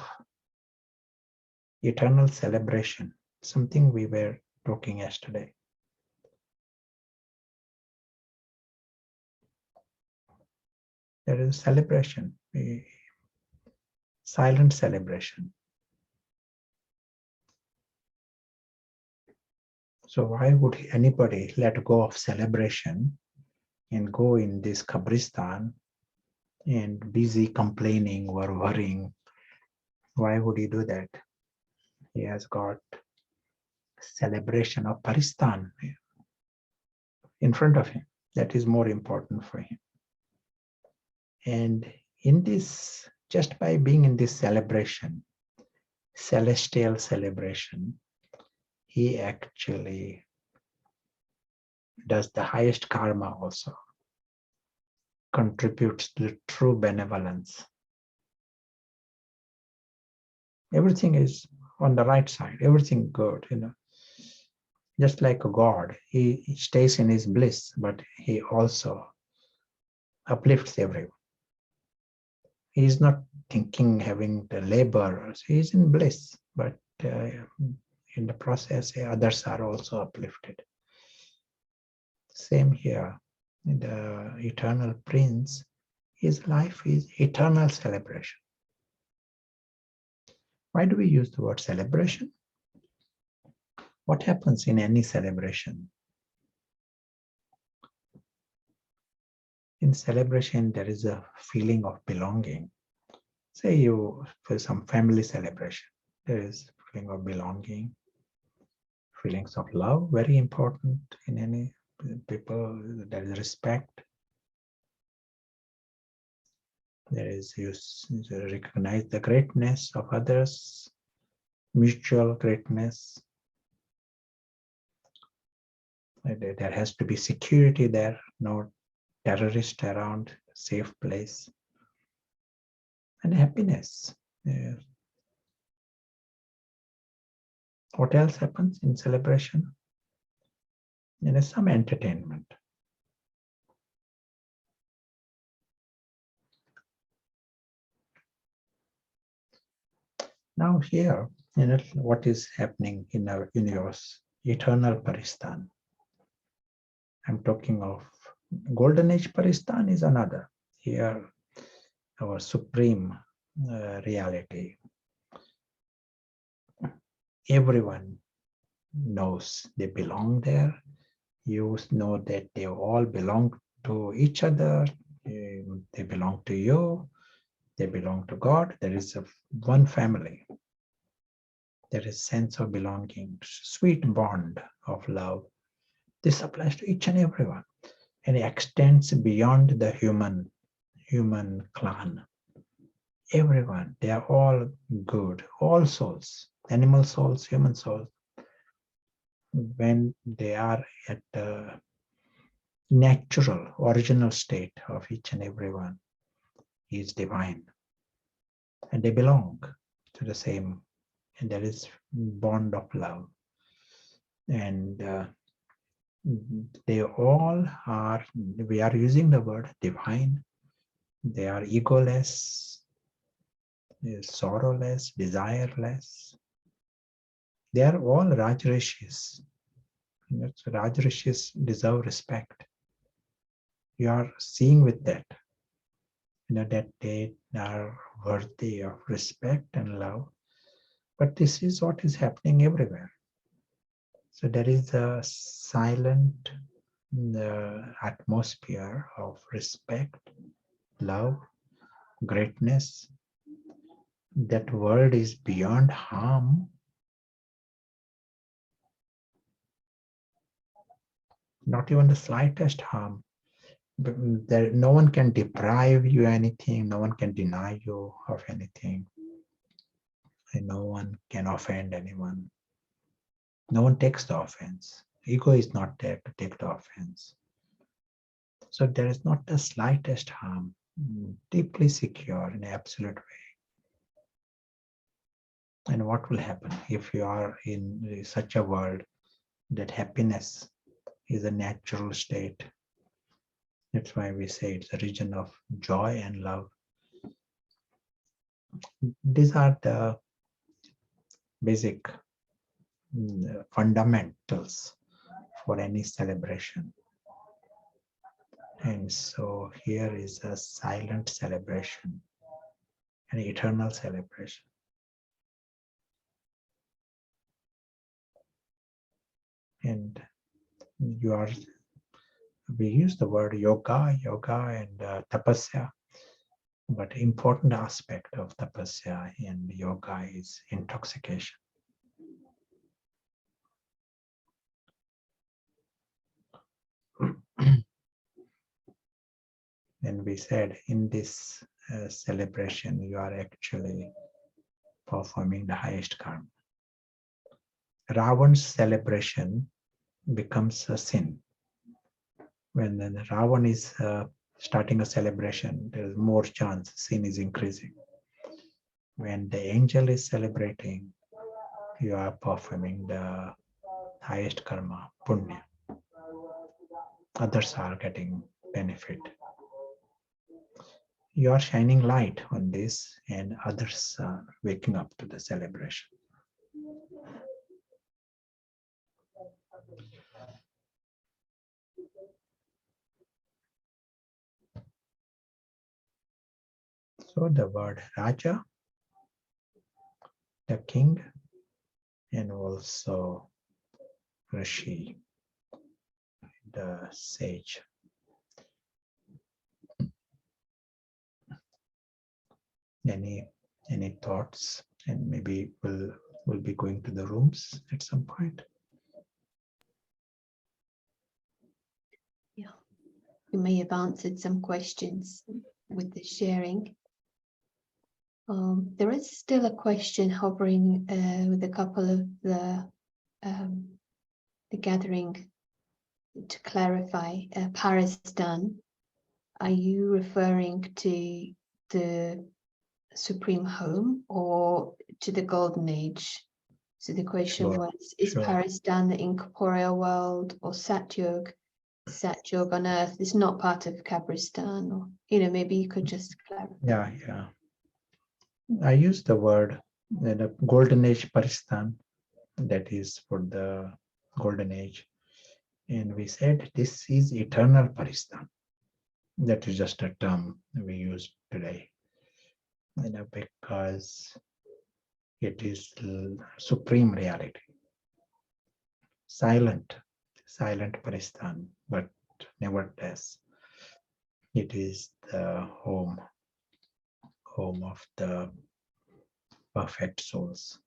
Speaker 3: eternal celebration, something we were talking yesterday. There is celebration, a silent celebration. So why would anybody let go of celebration and go in this Kabristan and busy complaining or worrying? Why would he do that? He has got celebration of Paristan in front of him. That is more important for him. And in this, just by being in this celebration, celestial celebration, he actually does the highest karma also, contributes to true benevolence. Everything is on the right side, everything good, Just like a God, he stays in his bliss, but he also uplifts everyone. He is not thinking, having the labor. He is in bliss, but in the process, others are also uplifted. Same here. The eternal prince, his life is eternal celebration. Why do we use the word celebration? What happens in any celebration? In celebration, there is a feeling of belonging. Say you, for some family celebration, there is a feeling of belonging, feelings of love, very important in any people. There is respect. There is, you recognize the greatness of others, mutual greatness. There has to be security there, no terrorist around, safe place. And happiness. What else happens in celebration? There is some entertainment. Now here, what is happening in our universe, eternal Paristan. I'm talking of Golden Age Paristan is another. Here, our supreme reality. Everyone knows they belong there. You know that they all belong to each other. They belong to you. They belong to God. There is one family. There is sense of belonging, sweet bond of love. This applies to each and everyone, and it extends beyond the human clan. Everyone, they are all good, all souls, animal souls, human souls. When they are at the natural, original state of each and everyone, He is divine. And they belong to the same, and there is bond of love. And they all are, we are using the word divine. They are egoless, sorrowless, desireless. They are all Rajrishis. So Rajrishis deserve respect. You are seeing with that, that they are worthy of respect and love. But this is what is happening everywhere. So there is a silent atmosphere of respect, love, greatness. That world is beyond harm. Not even the slightest harm. There, no one can deprive you anything. No one can deny you of anything. And no one can offend anyone. No one takes the offense. Ego is not there to take the offense. So there is not the slightest harm. Deeply secure in an absolute way. And what will happen if you are in such a world that happiness is a natural state? That's why we say it's a region of joy and love. These are the basic fundamentals for any celebration. And so here is a silent celebration, an eternal celebration. And we use the word yoga and tapasya, but important aspect of tapasya and yoga is intoxication. And we said in this celebration, you are actually performing the highest karma. Ravan's celebration becomes a sin. When the Ravan is starting a celebration, there is more chance sin is increasing. When the angel is celebrating, you are performing the highest karma, punya. Others are getting benefit. You are shining light on this, and others are waking up to the celebration. So the word Raja, the king, and also Rishi, the sage. Any thoughts? And maybe we'll be going to the rooms at some point.
Speaker 1: Yeah, you may have answered some questions with the sharing. There is still a question hovering with a couple of the gathering to clarify. Paristan, are you referring to the supreme home or to the golden age? So the question was, is Paristan the incorporeal world, or Satyog on earth is not part of Kabristan? Or, maybe you could just clarify.
Speaker 3: Yeah. I use the word the golden age Paristan, that is for the golden age. And we said this is eternal Paristan. That is just a term we use today. Because it is supreme reality. Silent Paristan, but nevertheless, it is the home of the perfect souls.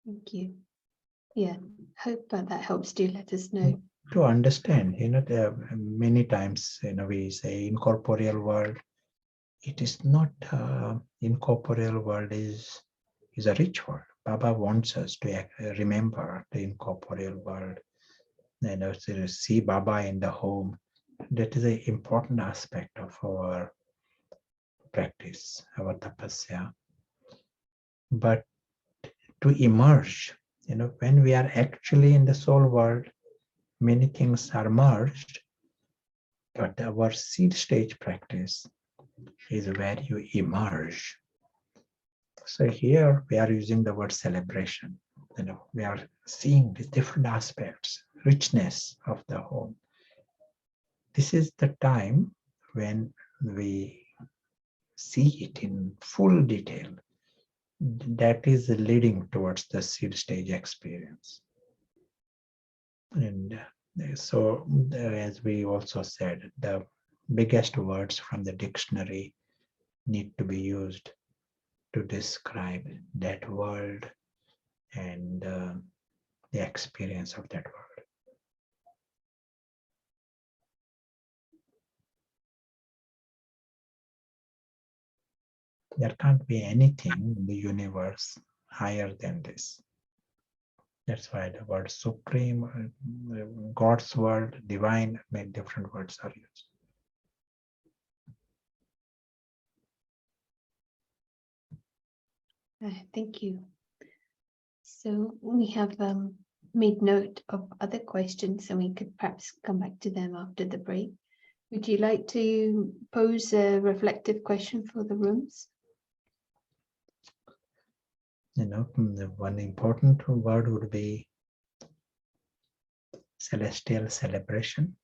Speaker 1: Thank you. Yeah, hope that helps. Do let us know.
Speaker 3: To understand, there are many times, we say incorporeal world. It is not incorporeal world is a rich world. Baba wants us to remember the incorporeal world. See Baba in the home, that is an important aspect of our practice, our tapasya. But to emerge, when we are actually in the soul world, many things are merged, but our seed stage practice is where you emerge. So here we are using the word celebration. We are seeing the different aspects, richness of the whole. This is the time when we see it in full detail. That is leading towards the seed stage experience. And so, as we also said, the biggest words from the dictionary need to be used to describe that world and the experience of that world. There can't be anything in the universe higher than this. That's why the word supreme, God's word, divine, many different words are used.
Speaker 1: Thank you. So we have made note of other questions, and we could perhaps come back to them after the break. Would you like to pose a reflective question for the rooms?
Speaker 3: The one important word would be celestial celebration.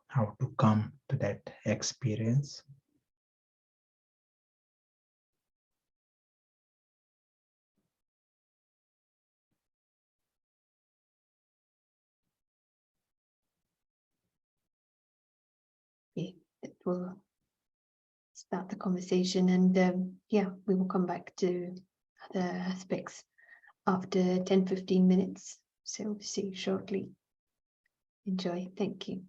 Speaker 3: How to come to that experience.
Speaker 1: Okay, it will start the conversation, and yeah, we will come back to other aspects after 10-15 minutes. So we'll see you shortly. Enjoy. Thank you.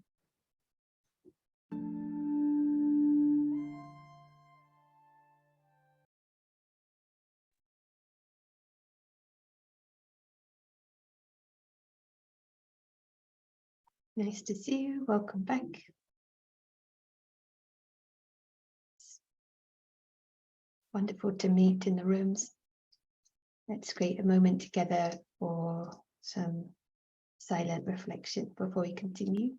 Speaker 1: Nice to see you. Welcome back. Wonderful to meet in the rooms. Let's create a moment together for some silent reflection before we continue.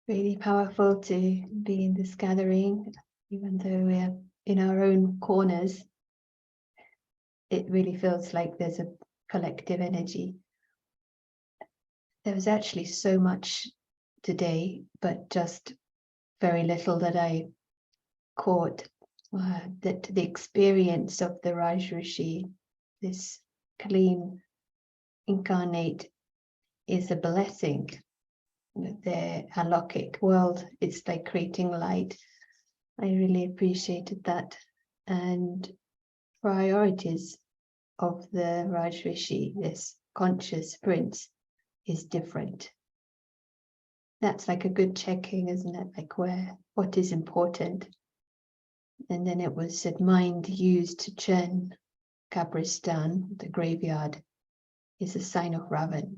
Speaker 1: Really powerful to be in this gathering, even though we're in our own corners. It really feels like there's a collective energy. There was actually so much today, but just very little that I caught. That the experience of the Rishi, this clean incarnate, is a blessing. The alokik world, it's like creating light. I really appreciated that. And priorities of the Rishi, this conscious prince, is different. That's like a good checking, isn't it? Like what is important. And then it was said mind used to churn Kabristan, the graveyard, is a sign of Ravan.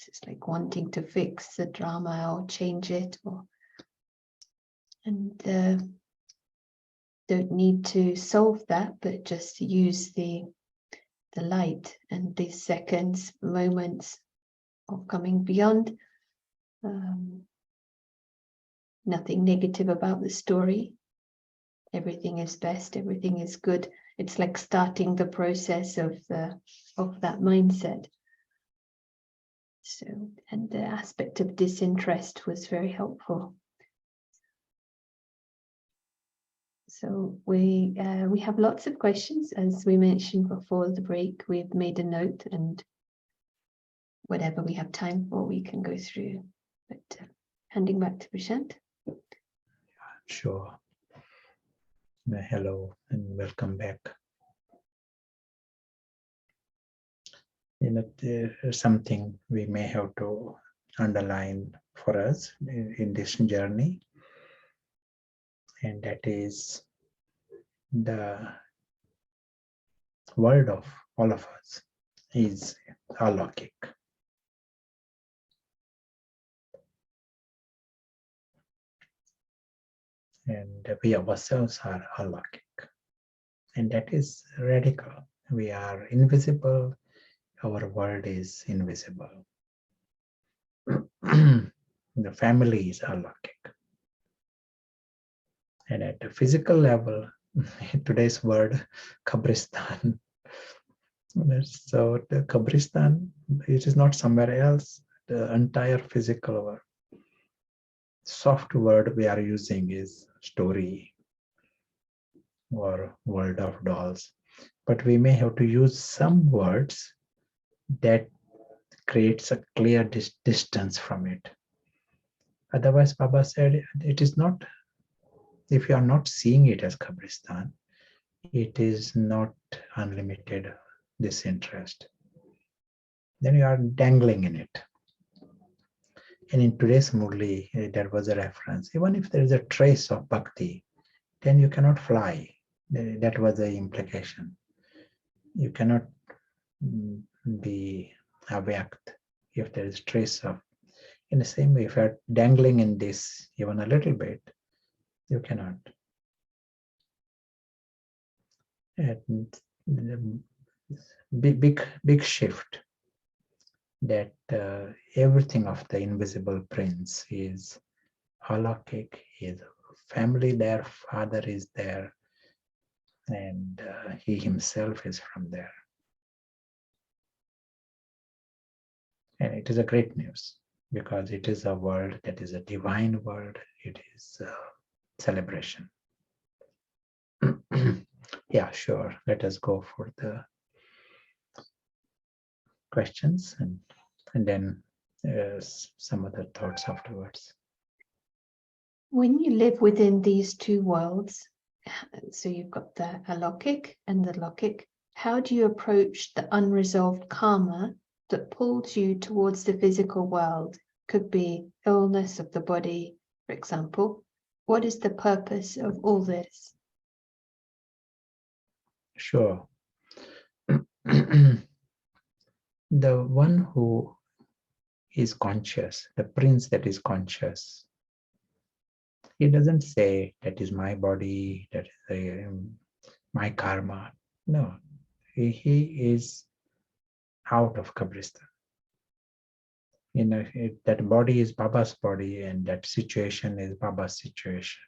Speaker 1: It's like wanting to fix the drama or change it, and don't need to solve that, but just use the light and these seconds, moments of coming beyond. Nothing negative about the story. Everything is best, everything is good. It's like starting the process of that mindset. So, and the aspect of disinterest was very helpful. So we have lots of questions, as we mentioned before the break. We've made a note, and whatever we have time for, we can go through. But handing back to Prashant.
Speaker 3: Sure. Hello and welcome back. There's something we may have to underline for us in this journey, and that is the world of all of us is alokik. And we ourselves are alokik. And that is radical. We are invisible. Our world is invisible. The family is alokik. And at the physical level, today's word, Kabristan. So the Kabristan, it is not somewhere else. The entire physical world. Soft word we are using is story or world of dolls. But we may have to use some words that creates a clear distance from it. Otherwise, Baba said, it is not, if you are not seeing it as Kabristan, it is not unlimited disinterest. Then you are dangling in it. And in today's Murli, there was a reference. Even if there is a trace of bhakti, then you cannot fly. That was the implication. You cannot be avyakt if there is trace of. In the same way, if you are dangling in this even a little bit, you cannot. And big shift that everything of the invisible prince is alokik, his family there, father is there, and he himself is from there. And it is a great news because it is a world that is a divine world. It is a celebration. Yeah, sure. Let us go for the questions and then some other thoughts afterwards.
Speaker 1: When you live within these two worlds, so you've got the alokik and the lokik, how do you approach the unresolved karma that pulls you towards the physical world? Could be illness of the body, for example. What is the purpose of all this?
Speaker 3: Sure. The one who is conscious, the prince that is conscious, he doesn't say that is my body, that is my karma. No, he is out of Kabristan. That body is Baba's body and that situation is Baba's situation.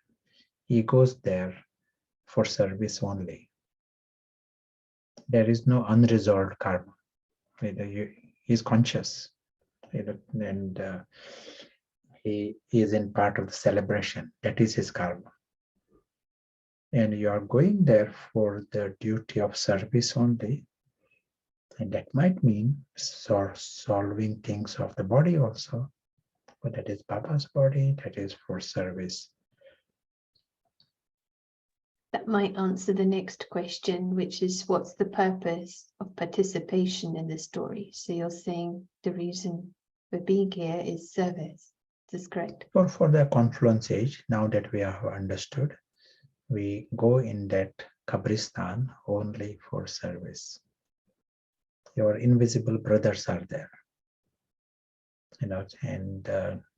Speaker 3: He goes there for service only. There is no unresolved karma. He is conscious, and he is in part of the celebration. That is his karma. And you are going there for the duty of service only. And that might mean solving things of the body also. But that is Baba's body, that is for service.
Speaker 1: That might answer the next question, which is what's the purpose of participation in the story? So you're saying the reason for being here is service. Is this correct?
Speaker 3: For the confluence age, now that we have understood, we go in that Kabristan only for service. Your invisible brothers are there, and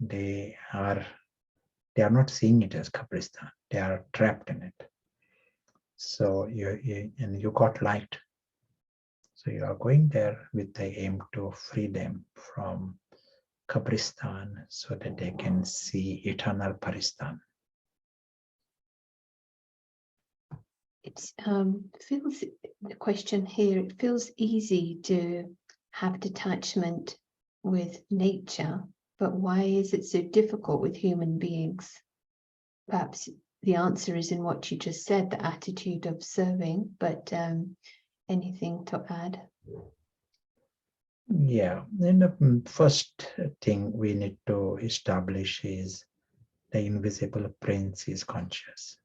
Speaker 3: they are not seeing it as Kabristan. They are trapped in it. So you got light. So you are going there with the aim to free them from Kabristan so that they can see eternal Paristan.
Speaker 1: It feels, the question here, it feels easy to have detachment with nature, but why is it so difficult with human beings? Perhaps the answer is in what you just said, the attitude of serving, but anything to add?
Speaker 3: Yeah, and the first thing we need to establish is the invisible prince is conscious.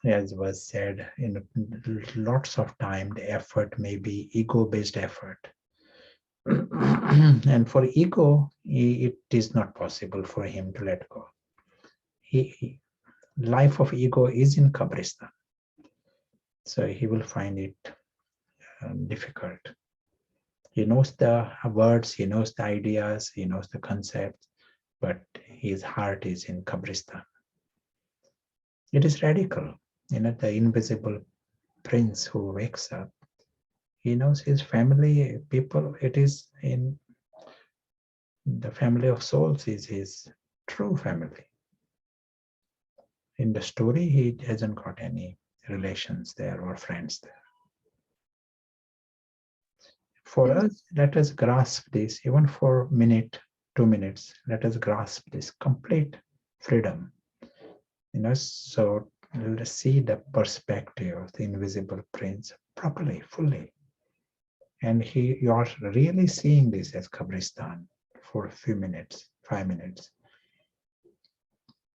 Speaker 3: As was said, in lots of time, the effort may be ego-based effort. And for ego, it is not possible for him to let go. Life of ego is in Kabristan. So he will find it difficult. He knows the words, he knows the ideas, he knows the concepts, but his heart is in Kabristan. It is radical. The invisible prince who wakes up, he knows his family, people, it is in the family of souls is his true family. In the story, he hasn't got any relations there or friends there. For us, let us grasp this, even for a minute, 2 minutes, let us grasp this complete freedom. So let's see the perspective of the invisible prince properly, fully. And you are really seeing this as Kabristan for a few minutes, 5 minutes.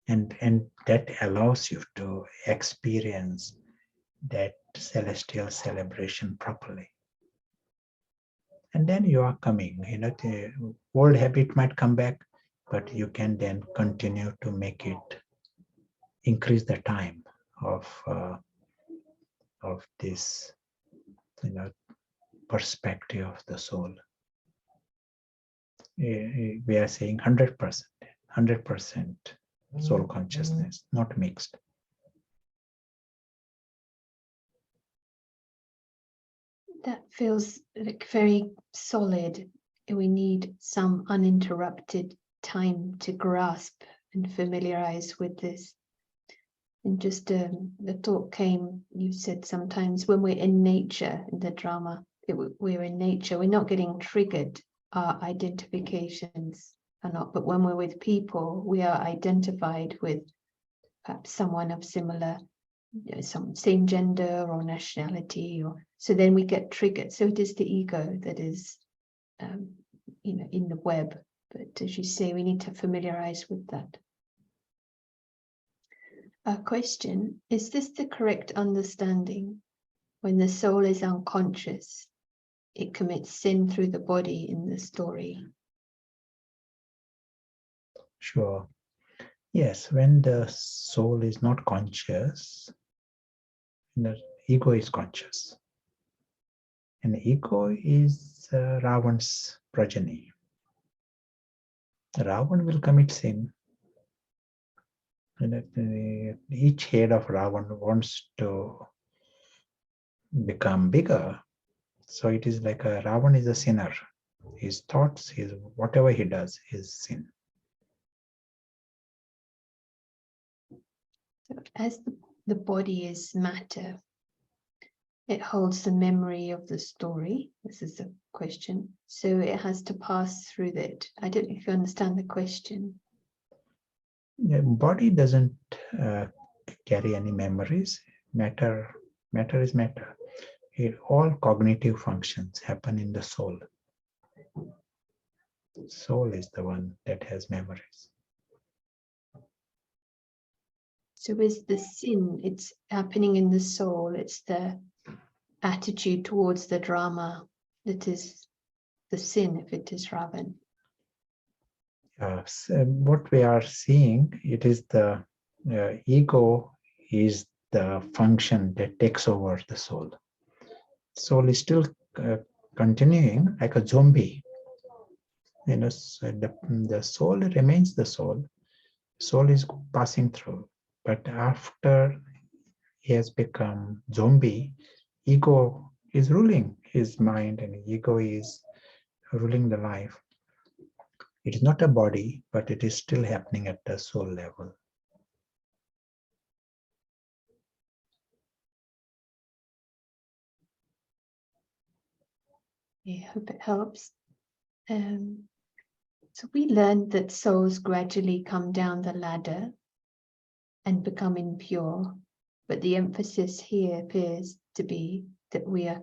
Speaker 3: And that allows you to experience that celestial celebration properly. And then you are coming, the old habit might come back, but you can then continue to make it increase the time of this, perspective of the soul. We are saying 100% soul consciousness, not mixed.
Speaker 1: That feels like very solid. We need some uninterrupted time to grasp and familiarize with this. And just the thought came, you said sometimes when we're in nature, in the drama, we're in nature, we're not getting triggered, our identifications are not, but when we're with people, we are identified with perhaps someone of similar, some same gender or nationality, or so then we get triggered. So it is the ego that is, in the web. But as you say, we need to familiarize with that. A question: is this the correct understanding? When the soul is unconscious, it commits sin through the body in the story.
Speaker 3: Sure. Yes, when the soul is not conscious, the ego is conscious. And ego is Ravan's progeny. Ravan will commit sin. And each head of Ravan wants to become bigger. So it is like Ravan is a sinner. His thoughts, whatever he does is sin.
Speaker 1: So as the body is matter, it holds the memory of the story. This is the question. So it has to pass through that. I don't know if you understand the question.
Speaker 3: The body doesn't carry any memories. Matter is matter. All cognitive functions happen in the soul. Soul is the one that has memories.
Speaker 1: So is the sin, it's happening in the soul, it's the attitude towards the drama that is the sin, if it is Ravan.
Speaker 3: So what we are seeing, it is the ego is the function that takes over the soul. Soul is still continuing like a zombie. So the soul remains the soul. Soul is passing through, but after he has become zombie, ego is ruling his mind, and ego is ruling the life. It is not a body, but it is still happening at the soul level.
Speaker 1: I hope it helps. So we learned that souls gradually come down the ladder and become impure, but the emphasis here appears to be that we are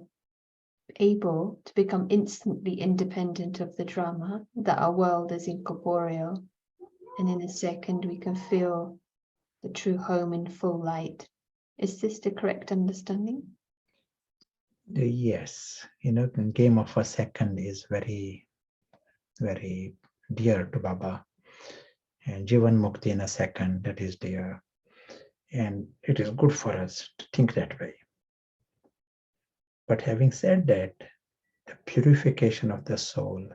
Speaker 1: able to become instantly independent of the drama, that our world is incorporeal, and in a second we can feel the true home in full light. Is this the correct understanding?
Speaker 3: Yes, the game of a second is very, very dear to Baba. And Jivan Mukti in a second, that is dear. And it is good for us to think that way. But having said that, the purification of the soul,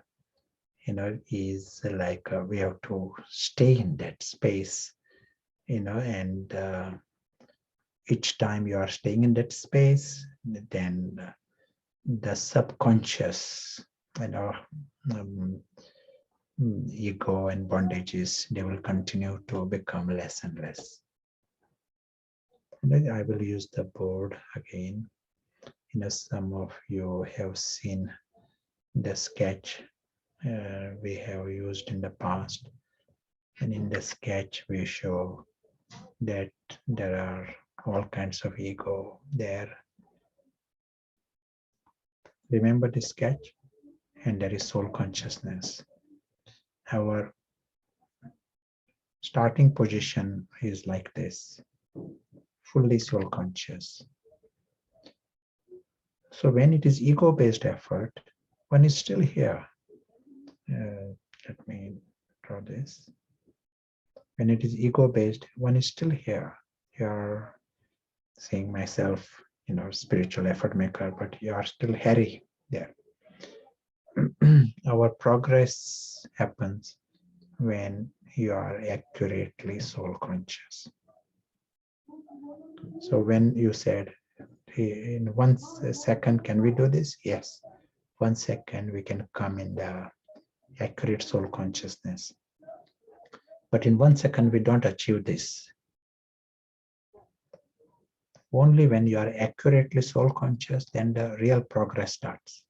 Speaker 3: is like we have to stay in that space, and each time you are staying in that space, then the subconscious, um, ego and bondages, they will continue to become less and less. And I will use the board again. Some of you have seen the sketch we have used in the past. And in the sketch, we show that there are all kinds of ego there. Remember the sketch? And there is soul consciousness. Our starting position is like this, fully soul conscious. So when it is ego-based effort, one is still here. Let me draw this. When it is ego-based, one is still here. You're seeing myself, spiritual effort maker, but you are still Harry there. Our progress happens when you are accurately soul conscious. So when you said, in 1 second, can we do this? Yes. 1 second, we can come in the accurate soul consciousness. But in 1 second, we don't achieve this. Only when you are accurately soul conscious, then the real progress starts.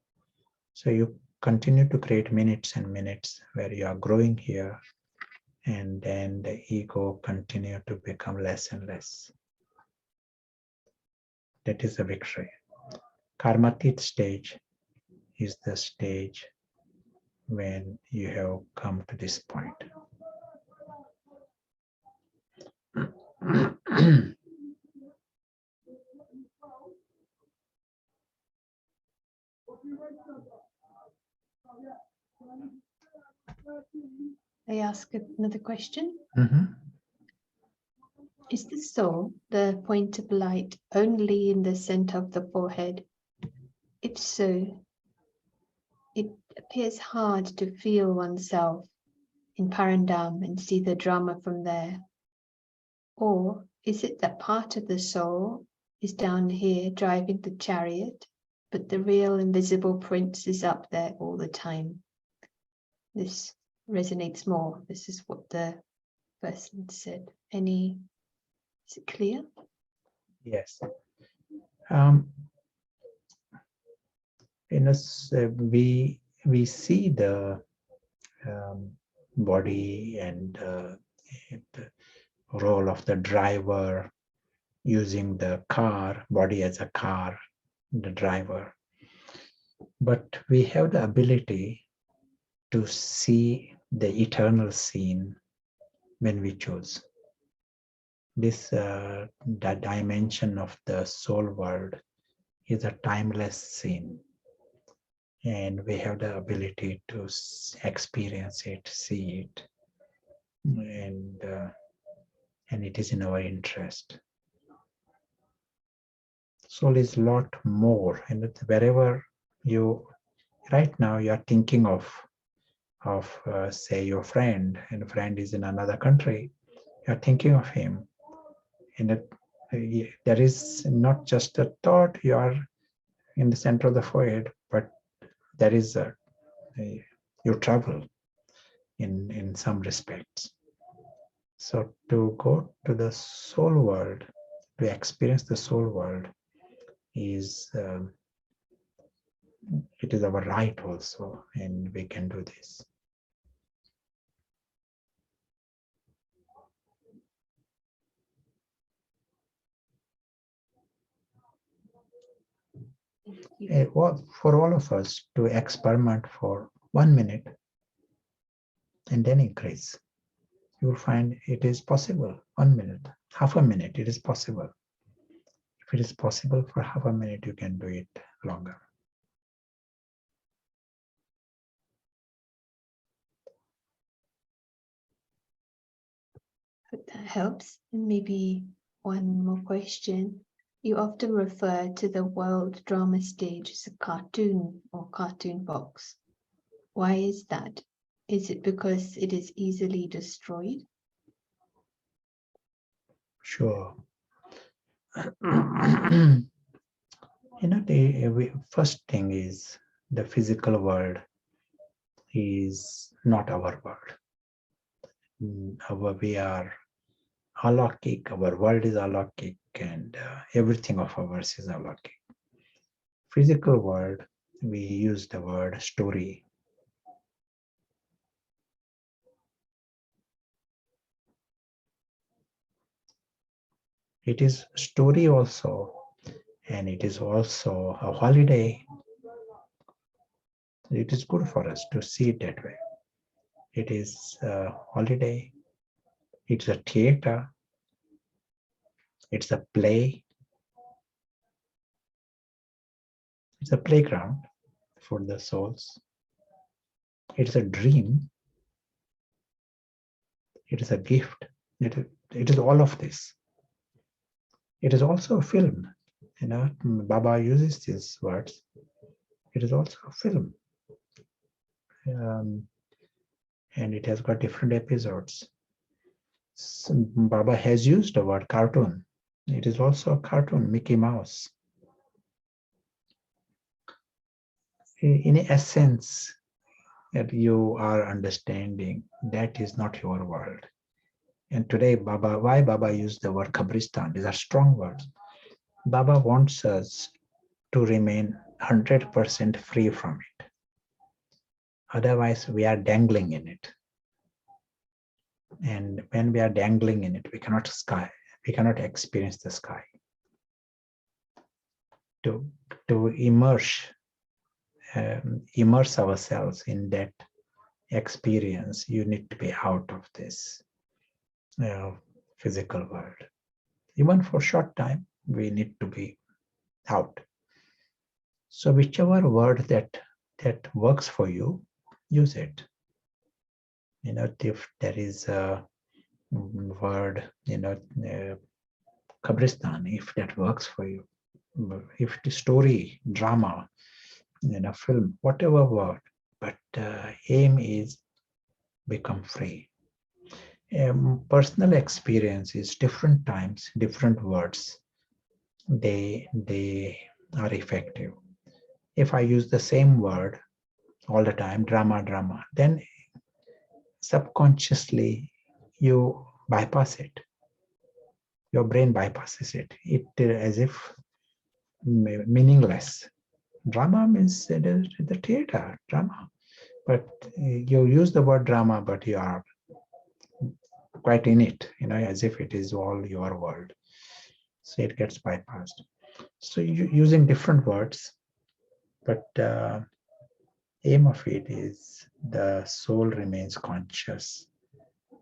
Speaker 3: So you continue to create minutes and minutes where you are growing here, and then the ego continue to become less and less. That is a victory. Karmatit stage is the stage when you have come to this point.
Speaker 1: I ask another question.
Speaker 3: Mm-hmm.
Speaker 1: Is the soul the point of light only in the center of the forehead? If so, it appears hard to feel oneself in Parandam and see the drama from there. Or is it that part of the soul is down here driving the chariot, but the real invisible prince is up there all the time? This resonates more. This is what the person said. Is it clear?
Speaker 3: Yes. We see the body and the role of the driver, using the car, body as a car, the driver. But we have the ability to see the eternal scene when we choose. This the dimension of the soul world is a timeless scene, and we have the ability to experience it, see it, and it is in our interest. Soul is a lot more, and wherever you right now you are thinking of say your friend, and a friend is in another country, you are thinking of him, and there is not just a thought, you are in the center of the forehead, but there is you travel in some respects. So to go to the soul world, to experience the soul world, is it is our right also, and we can do this. For all of us to experiment for 1 minute and then increase, you will find it is possible. 1 minute, half a minute, it is possible. If it is possible for half a minute, you can do it longer.
Speaker 1: Hope that helps. And maybe one more question. You often refer to the world drama stage as a cartoon or cartoon box. Why is that? Is it because it is easily destroyed?
Speaker 3: Sure. The first thing is the physical world is not our world. We are alaukic, our world is alaukic, and everything of ours is alaukic. Physical world, we use the word story. It is story also, and it is also a holiday. It is good for us to see it that way. It is a holiday. It's a theater. It's a play. It's a playground for the souls. It's a dream. It is a gift. It is all of this. It is also a film. Baba uses these words. It is also a film. And it has got different episodes. Baba has used the word cartoon. It is also a cartoon, Mickey Mouse. In essence, that you are understanding that is not your world. And today, why Baba used the word Kabristan? These are strong words. Baba wants us to remain 100% free from it. Otherwise, we are dangling in it. And when we are dangling in it, we cannot experience the sky. To immerse ourselves in that experience, you need to be out of this physical world. Even for short time, we need to be out. So whichever word that works for you, use it. If there is a word, Kabristan, if that works for you, if the story, drama, film, whatever word, but aim is become free. Personal experience is different times, different words, they are effective. If I use the same word all the time, drama, then subconsciously you bypass it. Your brain bypasses it. It as if meaningless. Drama means the theater, drama. But you use the word drama, but you are quite in it, as if it is all your world. So it gets bypassed. So using different words, but aim of it is the soul remains conscious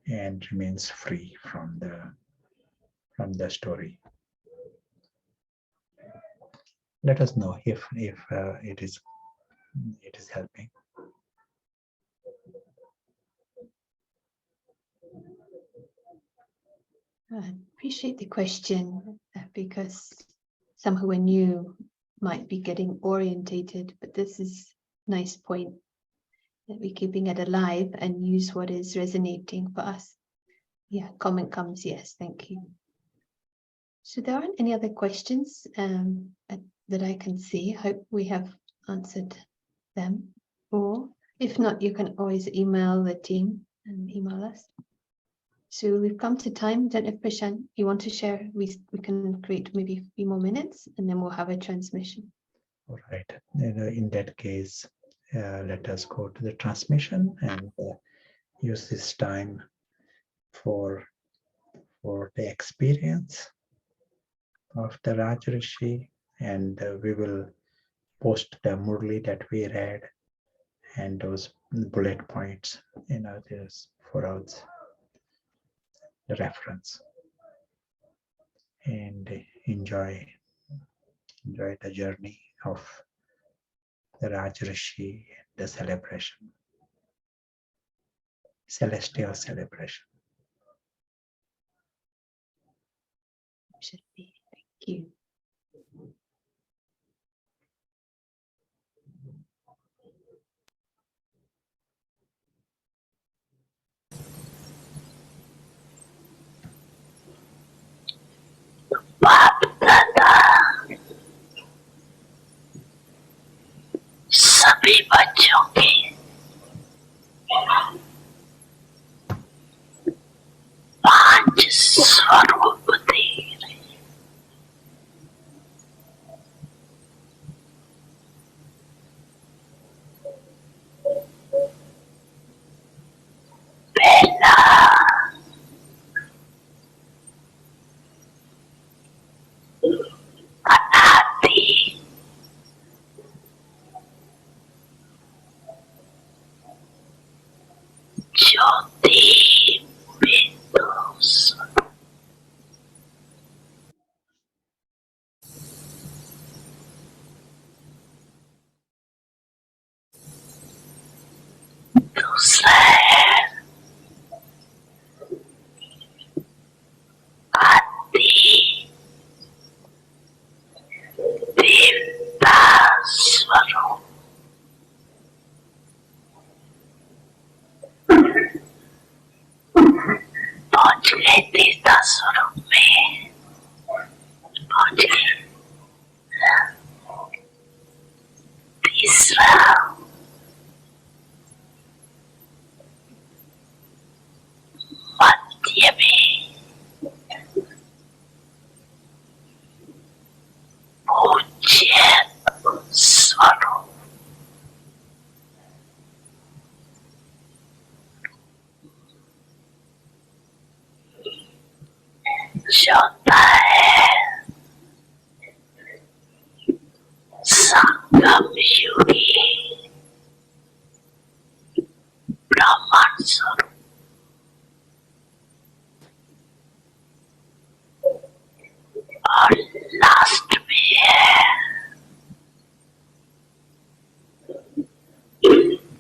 Speaker 3: and remains free from the story. Let us know if it is helping.
Speaker 1: I appreciate the question because somehow anew might be getting orientated, but this is a nice point that we're keeping it alive and use what is resonating for us. Yeah, comment comes, yes, thank you. So there aren't any other questions that I can see. Hope we have answered them. Or if not, you can always email the team and email us. So we've come to time. Don't know if Prashant, you want to share? We can create maybe a few more minutes and then we'll have a transmission.
Speaker 3: All right. In that case, let us go to the transmission and use this time for the experience of the Raj Rishi, and we will post the Murli that we read and those bullet points, there's for us the reference, and enjoy the journey of the Raj Rishi, the celebration, celestial celebration.
Speaker 1: Should be. Thank you.
Speaker 2: बाप दादा सभी बच्चों के पांच स्वरूप दे रहे। पहला अनादि ज्योति बिंदु दूसरा है आदि देवता स्वरूप। पहुंच गए देवता स्वरूप में, पहुंच गए। तीसरा मध्य में पूज्य स्वरूप। चौथा है संगम युगी ब्रह्मांड स्वरूप। और लास्ट में है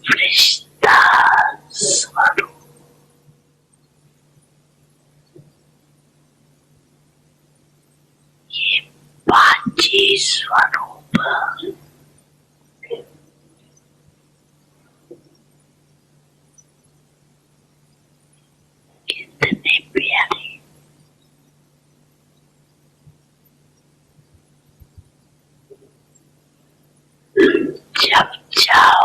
Speaker 2: फरिश्ता स्वरूप। ये पांच ही स्वरूप कितने प्यारे। जब जाओ